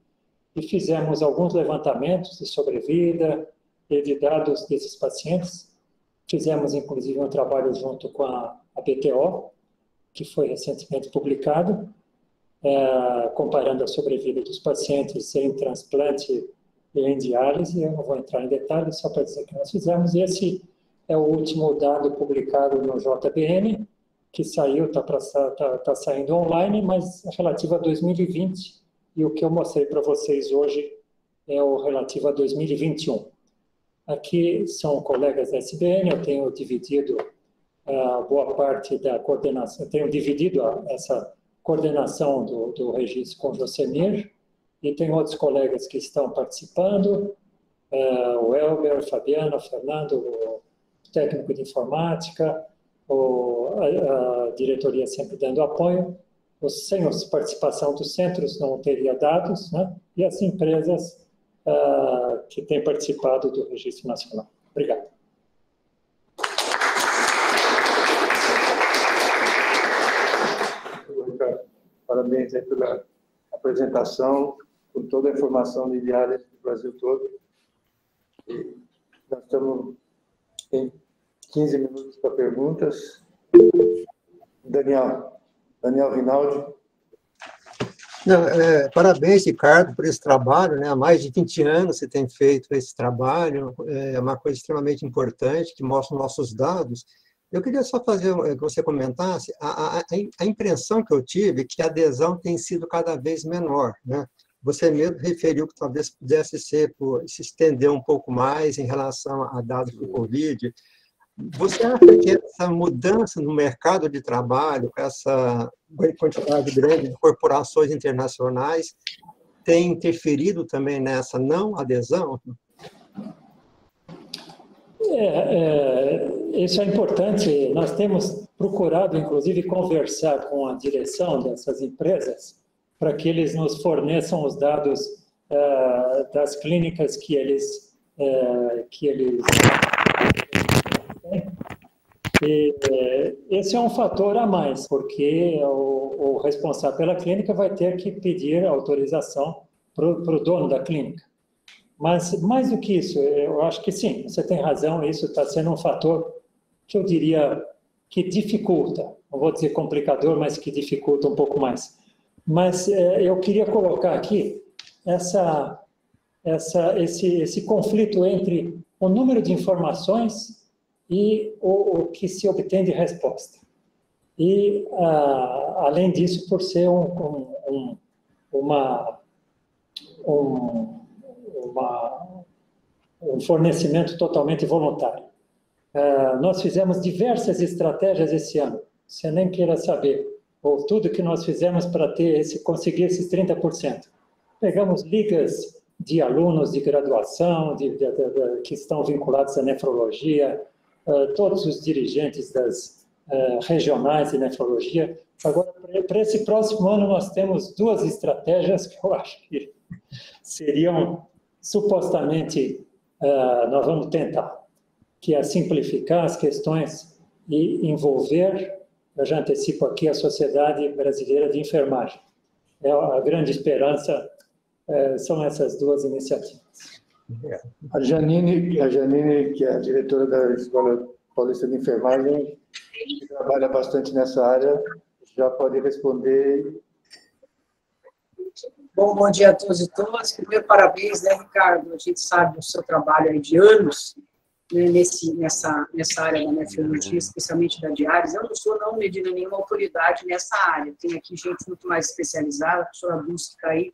Speaker 2: e fizemos alguns levantamentos de sobrevida e de dados desses pacientes. Fizemos, inclusive, um trabalho junto com a BTO, que foi recentemente publicado, comparando a sobrevida dos pacientes em transplante e em diálise. Eu não vou entrar em detalhes, só para dizer que nós fizemos. Esse é o último dado publicado no JBN, que saiu, está saindo online, mas é relativo a 2020, e o que eu mostrei para vocês hoje é o relativo a 2021. Aqui são colegas da SBN, eu tenho dividido boa parte da coordenação, tenho dividido essa coordenação do registro com o Josemir, e tem outros colegas que estão participando, o Elber, o Fabiano, o Fernando, o técnico de informática, a diretoria sempre dando apoio. Sem a participação dos centros não teria dados, né? E as empresas que têm participado do Registro Nacional. Obrigado.
Speaker 1: Parabéns aí pela apresentação, por toda a informação de diálise do Brasil todo. E nós estamos em 15 minutos para perguntas. Daniel Rinaldi.
Speaker 3: Parabéns, Ricardo, por esse trabalho, né? Há mais de 20 anos você tem feito esse trabalho, é uma coisa extremamente importante, que mostra os nossos dados. Eu queria só fazer que você comentasse a impressão que eu tive, que a adesão tem sido cada vez menor, né? Você mesmo referiu que talvez pudesse se estender um pouco mais em relação a dados do Covid. Você acha que essa mudança no mercado de trabalho, essa quantidade grande de corporações internacionais, tem interferido também nessa não adesão?
Speaker 2: Isso é importante. Nós temos procurado, inclusive, conversar com a direção dessas empresas para que eles nos forneçam os dados das clínicas que eles E esse é um fator a mais, porque o responsável pela clínica vai ter que pedir autorização para o dono da clínica. Mas, mais do que isso, eu acho que sim, você tem razão, isso está sendo um fator que eu diria que dificulta, não vou dizer complicador, mas que dificulta um pouco mais. Mas eu queria colocar aqui esse conflito entre o número de informações e o que se obtém de resposta. E, além disso, por ser um fornecimento totalmente voluntário. Nós fizemos diversas estratégias esse ano, você nem queira saber, ou tudo que nós fizemos para conseguir esses 30%. pegamos ligas de alunos de graduação, que estão vinculados à nefrologia, todos os dirigentes das regionais de nefrologia. Agora, para esse próximo ano, nós temos 2 estratégias que eu acho que seriam, supostamente, nós vamos tentar, que é simplificar as questões e envolver, eu já antecipo aqui, a Sociedade Brasileira de Enfermagem. A grande esperança são essas 2 iniciativas.
Speaker 1: A Janine, que é a diretora da Escola Paulista de Enfermagem, que trabalha bastante nessa área, já pode responder.
Speaker 4: Bom dia a todos e todas. Primeiro, parabéns, né, Ricardo? A gente sabe do seu trabalho aí de anos, né, nessa área da nefrologia, especialmente da diálise. Eu não sou, não, Medina, nenhuma autoridade nessa área. Tem aqui gente muito mais especializada, a professora Dulce que está aí.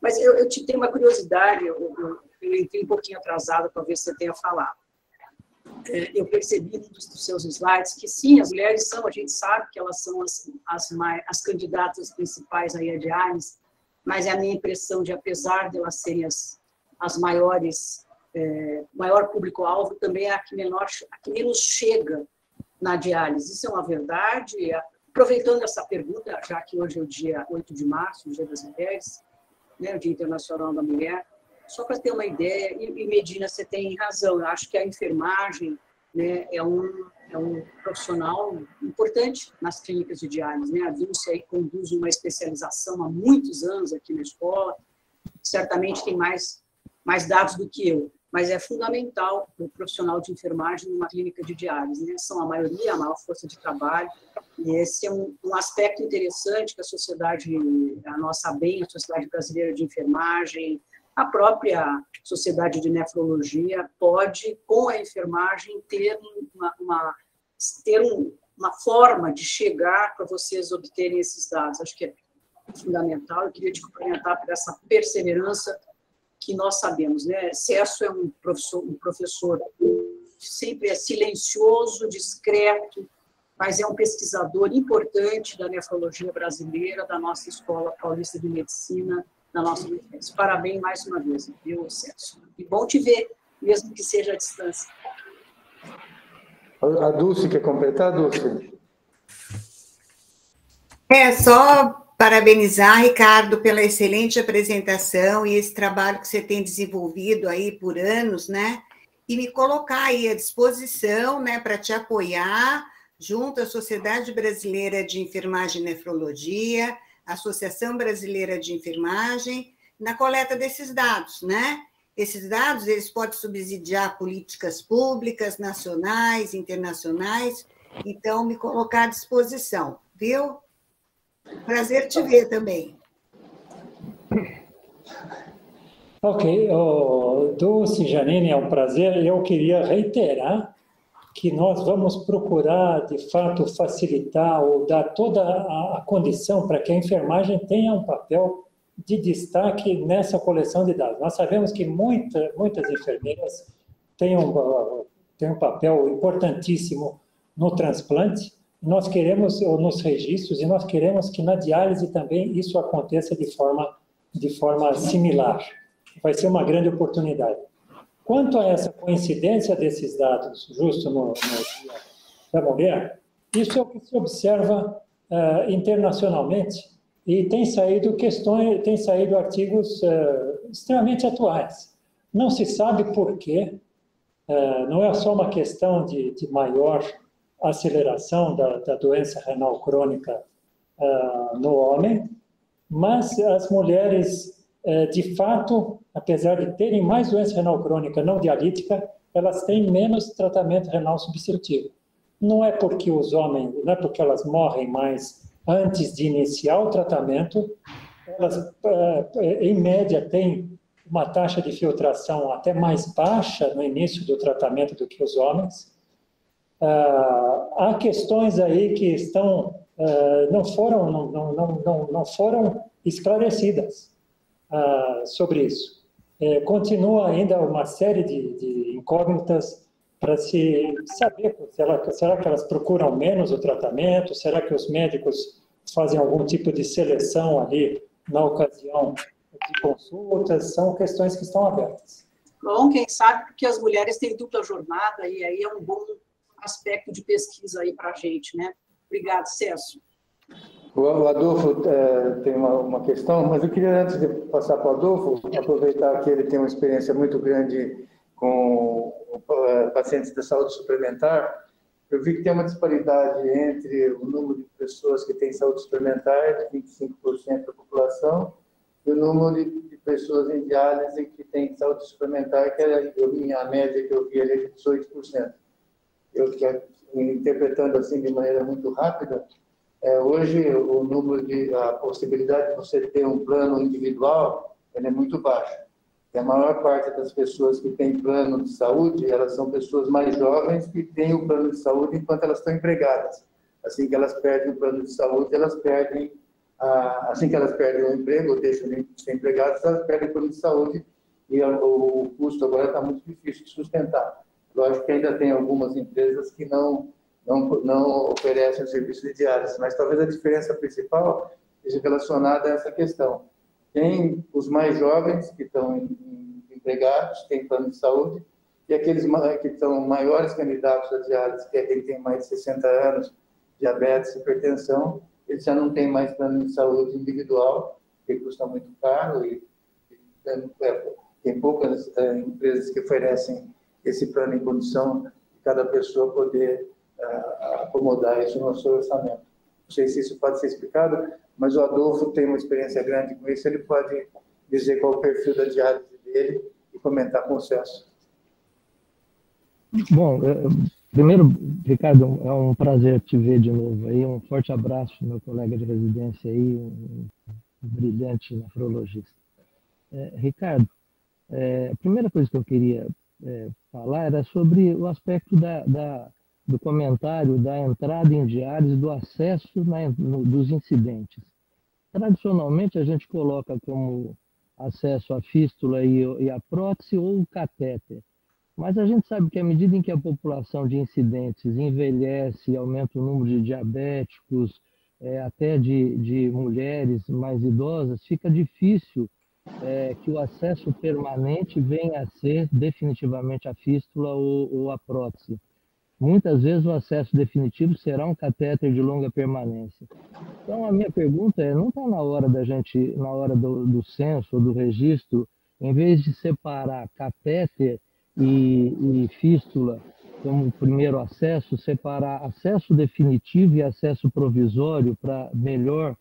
Speaker 4: Mas eu te tenho uma curiosidade, eu entrei um pouquinho atrasado, talvez você tenha falado. Eu percebi num dos seus slides que, sim, as mulheres são, a gente sabe que elas são as candidatas principais aí à diálise, mas é a minha impressão de, apesar de elas serem as maiores, maior público-alvo, também é a que menos chega na diálise. Isso é uma verdade? Aproveitando essa pergunta, já que hoje é o dia 8 de março, o Dia das Mulheres, né, o Dia Internacional da Mulher, só para ter uma ideia, e Medina, você tem razão, eu acho que a enfermagem, né, é um profissional importante nas clínicas de diálise, né? A Dulce aí conduz uma especialização há muitos anos aqui na escola, certamente tem mais dados do que eu, mas é fundamental o profissional de enfermagem numa clínica de diálise, né? São a maioria, a maior força de trabalho, e esse é um aspecto interessante que a nossa ABEM, a Sociedade Brasileira de Enfermagem, a própria Sociedade de Nefrologia pode, com a enfermagem, ter uma forma de chegar para vocês obterem esses dados. Acho que é fundamental. Eu queria te cumprimentar por essa perseverança que nós sabemos, né? Cesso é um professor sempre é silencioso, discreto, mas é um pesquisador importante da nefrologia brasileira, da nossa Escola Paulista de Medicina, da nossa universidade. Parabéns mais uma vez, viu, Celso? E bom te ver, mesmo que seja à distância.
Speaker 1: A Dulce quer completar, Dulce?
Speaker 5: Só parabenizar, Ricardo, pela excelente apresentação e esse trabalho que você tem desenvolvido aí por anos, né? E me colocar aí à disposição, né, para te apoiar, junto à Sociedade Brasileira de Enfermagem e Nefrologia, Associação Brasileira de Enfermagem, na coleta desses dados, né? Esses dados, eles podem subsidiar políticas públicas, nacionais, internacionais, então, me colocar à disposição, viu? Prazer te ver também.
Speaker 2: Ok, Dulce, Janine, é um prazer. Eu queria reiterar que nós vamos procurar, de fato, facilitar ou dar toda a condição para que a enfermagem tenha um papel de destaque nessa coleção de dados. Nós sabemos que muitas enfermeiras têm um papel importantíssimo no transplante, nós queremos, ou nos registros, e nós queremos que na diálise também isso aconteça de forma similar. Vai ser uma grande oportunidade. Quanto a essa coincidência desses dados, justo no dia da mulher, isso é o que se observa internacionalmente e tem saído artigos extremamente atuais. Não se sabe por quê, não é só uma questão de maior aceleração da doença renal crônica no homem, mas as mulheres, de fato, apesar de terem mais doença renal crônica não dialítica, elas têm menos tratamento renal substitutivo. Não é porque elas morrem mais antes de iniciar o tratamento, elas, em média, têm uma taxa de filtração até mais baixa no início do tratamento do que os homens. Há questões aí que não foram esclarecidas sobre isso. Continua ainda uma série de incógnitas para se saber, será que elas procuram menos o tratamento? Será que os médicos fazem algum tipo de seleção ali na ocasião de consultas, são questões que estão abertas.
Speaker 4: Bom, quem sabe porque as mulheres têm dupla jornada, e aí é um bom aspecto de pesquisa aí para a gente, né? Obrigado, Celso.
Speaker 1: O Adolfo tem uma questão, mas eu queria, antes de passar para o Adolfo, aproveitar que ele tem uma experiência muito grande com pacientes da saúde suplementar. Eu vi que tem uma disparidade entre o número de pessoas que têm saúde suplementar, de 25% da população, e o número de pessoas em diálise que têm saúde suplementar, que é a média que eu vi ali é de 18%. Eu, interpretando assim de maneira muito rápida, hoje a possibilidade de você ter um plano individual, ela é muito baixa. E a maior parte das pessoas que têm plano de saúde, elas são pessoas mais jovens que têm o plano de saúde enquanto elas estão empregadas. Assim que elas perdem o plano de saúde, elas perdem, assim que elas perdem o emprego, ou deixam de ser empregadas, elas perdem o plano de saúde e o custo agora está muito difícil de sustentar. Lógico que ainda tem algumas empresas que não oferecem o serviço de diálise, mas talvez a diferença principal seja relacionada a essa questão. Tem os mais jovens que estão empregados, têm plano de saúde, e aqueles que são maiores candidatos à diálise, que é quem tem mais de 60 anos, diabetes, hipertensão, eles já não têm mais plano de saúde individual, que custa muito caro, e tem poucas empresas que oferecem esse plano em condição de cada pessoa poder acomodar isso no seu orçamento. Não sei se isso pode ser explicado, mas o Adolfo tem uma experiência grande com isso, ele pode dizer qual é o perfil da diálise dele e comentar com o Celso.
Speaker 6: Bom, primeiro, Ricardo, é um prazer te ver de novo aí, um forte abraço, meu colega de residência aí, um brilhante nefrologista. Ricardo, a primeira coisa que eu queria falar era sobre o aspecto do comentário da entrada em diálise, do acesso dos incidentes. Tradicionalmente, a gente coloca como acesso à fístula e à prótese ou o catéter. Mas a gente sabe que à medida em que a população de incidentes envelhece, aumenta o número de diabéticos, até de mulheres mais idosas, fica difícil que o acesso permanente venha a ser definitivamente a fístula ou a prótese. Muitas vezes o acesso definitivo será um catéter de longa permanência. Então a minha pergunta não está na hora na hora do censo ou do registro, em vez de separar catéter e fístula como primeiro acesso, separar acesso definitivo e acesso provisório para melhor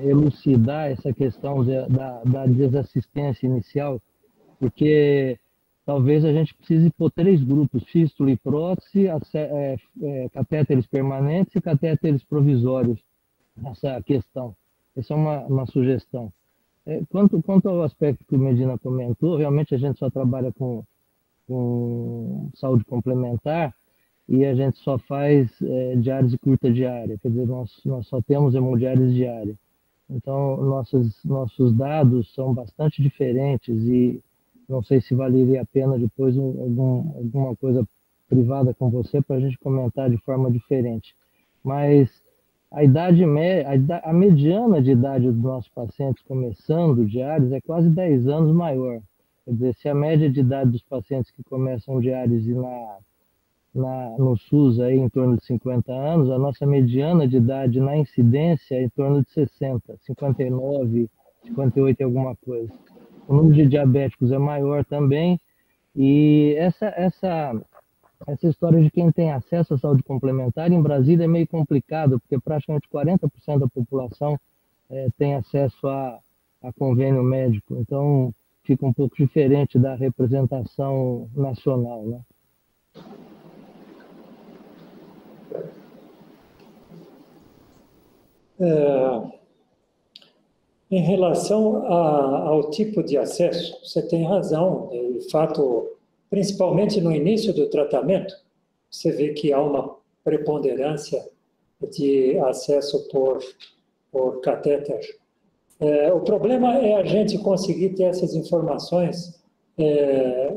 Speaker 6: elucidar essa questão da desassistência inicial, porque talvez a gente precise pôr 3 grupos, fístula e prótese, catéteres permanentes e catéteres provisórios nessa questão. Essa é uma sugestão. Quanto ao aspecto que o Medina comentou, realmente a gente só trabalha com saúde complementar e a gente só faz diálise curta diária, quer dizer, nós só temos hemodiálise diária. Então, nossos dados são bastante diferentes e não sei se valeria a pena depois alguma coisa privada com você para a gente comentar de forma diferente. Mas a mediana de idade dos nossos pacientes começando diálise é quase 10 anos maior. Quer dizer, se a média de idade dos pacientes que começam diálise no SUS aí em torno de 50 anos, a nossa mediana de idade na incidência é em torno de 60, 59, 58 e alguma coisa. O número de diabéticos é maior também, e essa história de quem tem acesso à saúde complementar em Brasília é meio complicado, porque praticamente 40% da população tem acesso a convênio médico, então fica um pouco diferente da representação nacional, né?
Speaker 2: Em relação ao tipo de acesso, você tem razão. De fato, principalmente no início do tratamento, você vê que há uma preponderância de acesso por catéter. O problema é a gente conseguir ter essas informações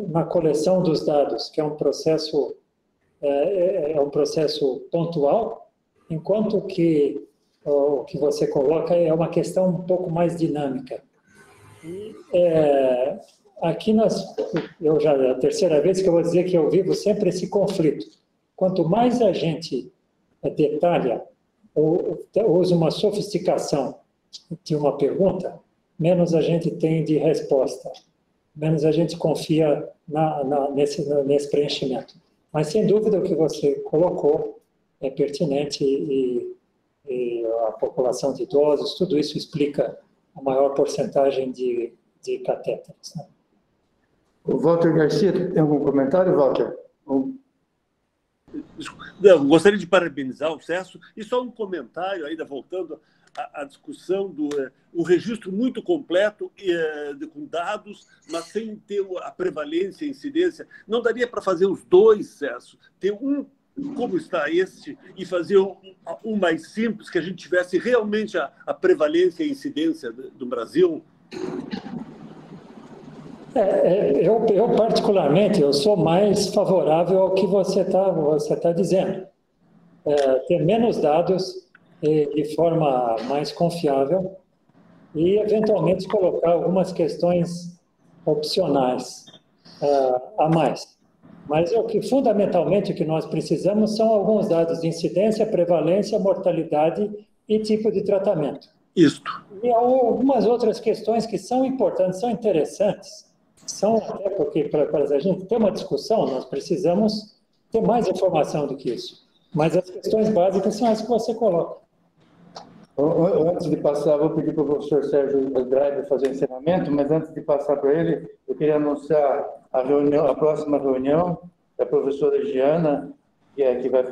Speaker 2: na coleção dos dados, que é um processo pontual, enquanto que o que você coloca é uma questão um pouco mais dinâmica. E, aqui é a terceira vez que eu vou dizer que eu vivo sempre esse conflito. Quanto mais a gente detalha ou usa uma sofisticação de uma pergunta, menos a gente tem de resposta, menos a gente confia nesse preenchimento. Mas, sem dúvida, o que você colocou é pertinente e a população de idosos, tudo isso explica a maior porcentagem de catéteres. Né?
Speaker 1: O Walter Garcia, tem algum comentário, Walter?
Speaker 7: Não, gostaria de parabenizar o Cécio e só um comentário, ainda voltando à discussão do um registro muito completo com dados, mas sem ter a prevalência e a incidência. Não daria para fazer os dois, Cécio? Ter um como está este e fazer um mais simples, que a gente tivesse realmente a prevalência e a incidência do Brasil?
Speaker 2: Eu particularmente, eu sou mais favorável ao que você tá dizendo. Ter menos dados de forma mais confiável e, eventualmente, colocar algumas questões opcionais a mais. Mas fundamentalmente o que nós precisamos são alguns dados de incidência, prevalência, mortalidade e tipo de tratamento.
Speaker 7: Isto.
Speaker 2: E algumas outras questões que são importantes, são interessantes, são até porque para a gente ter uma discussão, nós precisamos ter mais informação do que isso. Mas as questões básicas são as que você coloca.
Speaker 1: Antes de passar, vou pedir para o professor Sérgio Drive fazer o encerramento, mas antes de passar para ele, eu queria anunciar a próxima reunião da professora Giana, que vai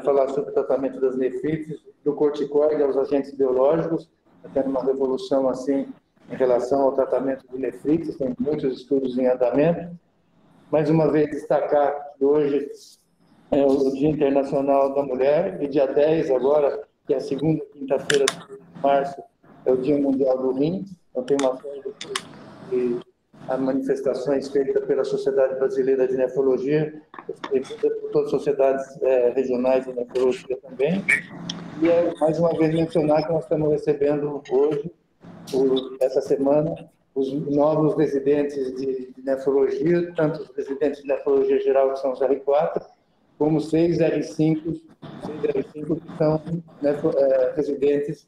Speaker 1: falar sobre o tratamento das nefrites, do corticoide aos agentes biológicos, tendo uma revolução assim em relação ao tratamento de nefrites, tem muitos estudos em andamento. Mais uma vez, destacar que hoje é o Dia Internacional da Mulher, e dia 10 agora, que é a segunda quinta-feira de março, é o Dia Mundial do Rim. Então, tem uma série de manifestações feitas pela Sociedade Brasileira de Nefrologia, por todas as sociedades regionais de nefrologia também. E, mais uma vez, mencionar que nós estamos recebendo hoje, essa semana, os novos residentes de nefrologia, tanto os residentes de nefrologia geral, que são os R4, como 6 R5 que são residentes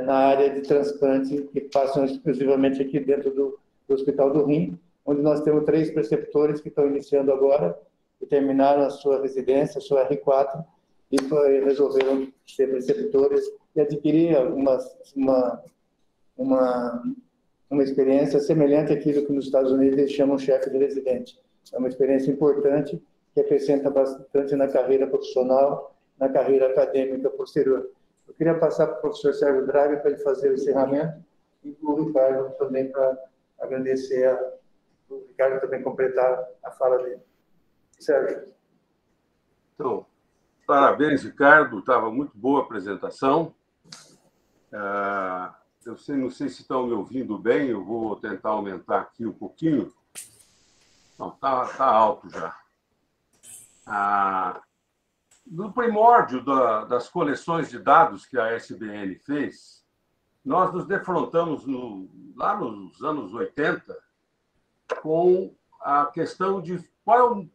Speaker 1: na área de transplante, que passam exclusivamente aqui dentro do Hospital do Rim, onde nós temos 3 preceptores que estão iniciando agora, e terminaram a sua residência, a sua R4, e resolveram ser preceptores e adquirir uma experiência semelhante àquilo que nos Estados Unidos eles chamam chefe de residente. É uma experiência importante que acrescenta bastante na carreira profissional, na carreira acadêmica posterior. Eu queria passar para o professor Sérgio Draghi para ele fazer o encerramento e para o Ricardo também para agradecer, o Ricardo também completar a fala dele. Sérgio.
Speaker 8: Então, parabéns, Ricardo. Estava muito boa a apresentação. Eu não sei se estão me ouvindo bem, eu vou tentar aumentar aqui um pouquinho. Não, está alto já. No primórdio das coleções de dados que a SBN fez, nós nos defrontamos lá nos anos 80 com a questão de qual é o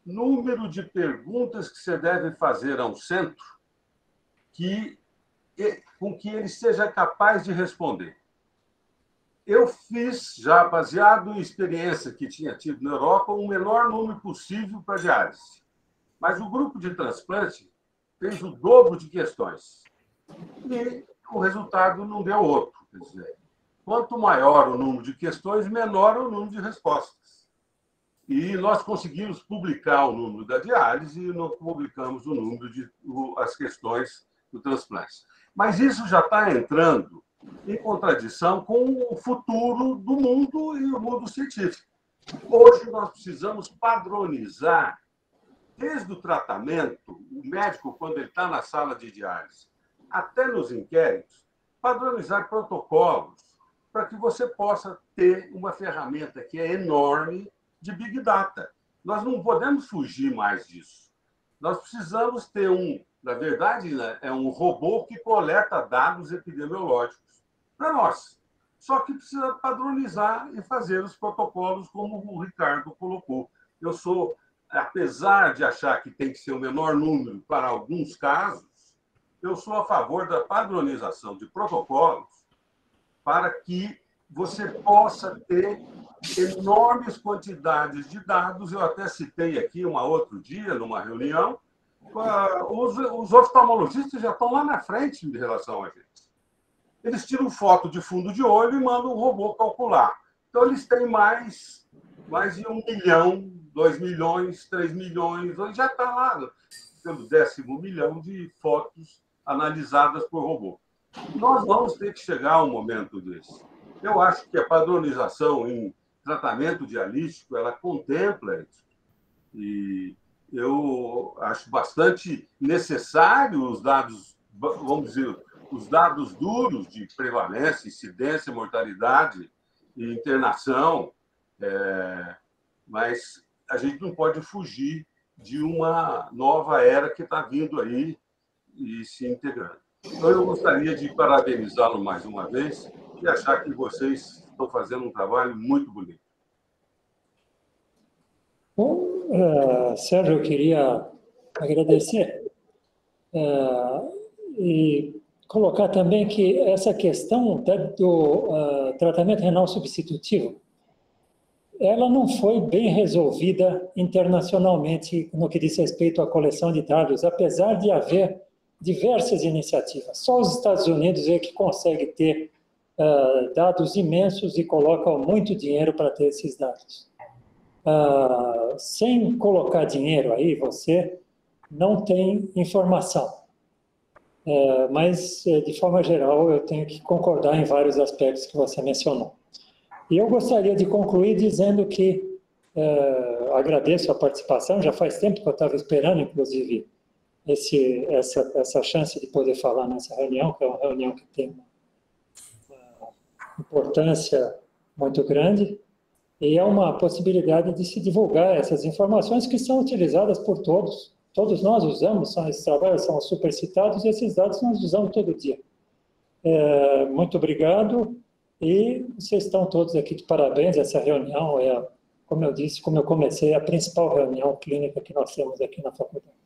Speaker 8: número de perguntas que você deve fazer a um centro com que ele seja capaz de responder. Eu fiz, já baseado em experiência que tinha tido na Europa, o menor número possível para diálise. Mas o grupo de transplante fez o dobro de questões. E o resultado não deu outro. Quer dizer, quanto maior o número de questões, menor o número de respostas. E nós conseguimos publicar o número da diálise e não publicamos o número as questões do transplante. Mas isso já está entrando em contradição com o futuro do mundo e o mundo científico. Hoje nós precisamos padronizar, desde o tratamento, o médico, quando ele está na sala de diálise, até nos inquéritos, padronizar protocolos para que você possa ter uma ferramenta que é enorme de Big Data. Nós não podemos fugir mais disso. Nós precisamos ter Na verdade, né, é um robô que coleta dados epidemiológicos para nós. Só que precisa padronizar e fazer os protocolos como o Ricardo colocou. Eu sou, apesar de achar que tem que ser o menor número para alguns casos, eu sou a favor da padronização de protocolos para que você possa ter enormes quantidades de dados. Eu até citei aqui outro dia, numa reunião, os oftalmologistas já estão lá na frente em relação a gente. Eles tiram foto de fundo de olho e mandam o robô calcular. Então, eles têm mais de 1 milhão, 2 milhões, 3 milhões, hoje já está lá pelo 10º milhão de fotos analisadas por robô. Nós vamos ter que chegar a um momento desse. Eu acho que a padronização em tratamento dialístico, ela contempla isso. E eu acho bastante necessário os dados, vamos dizer, os dados duros de prevalência, incidência, mortalidade e internação, mas a gente não pode fugir de uma nova era que está vindo aí e se integrando. Então, eu gostaria de parabenizá-lo mais uma vez e achar que vocês estão fazendo um trabalho muito bonito.
Speaker 2: Bom, Sérgio, eu queria agradecer e colocar também que essa questão do tratamento renal substitutivo, ela não foi bem resolvida internacionalmente no que diz respeito à coleção de dados, apesar de haver diversas iniciativas. Só os Estados Unidos é que consegue ter dados imensos e colocam muito dinheiro para ter esses dados. Sem colocar dinheiro aí, você não tem informação. Mas, de forma geral, eu tenho que concordar em vários aspectos que você mencionou. E eu gostaria de concluir dizendo que agradeço a participação, já faz tempo que eu estava esperando, inclusive, essa chance de poder falar nessa reunião, que é uma reunião que tem uma importância muito grande, e é uma possibilidade de se divulgar essas informações que são utilizadas por todos. Todos nós usamos, esses trabalhos são super citados, e esses dados nós usamos todo dia. Muito obrigado, e vocês estão todos aqui de parabéns. Essa reunião como eu disse, como eu comecei, a principal reunião clínica que nós temos aqui na faculdade.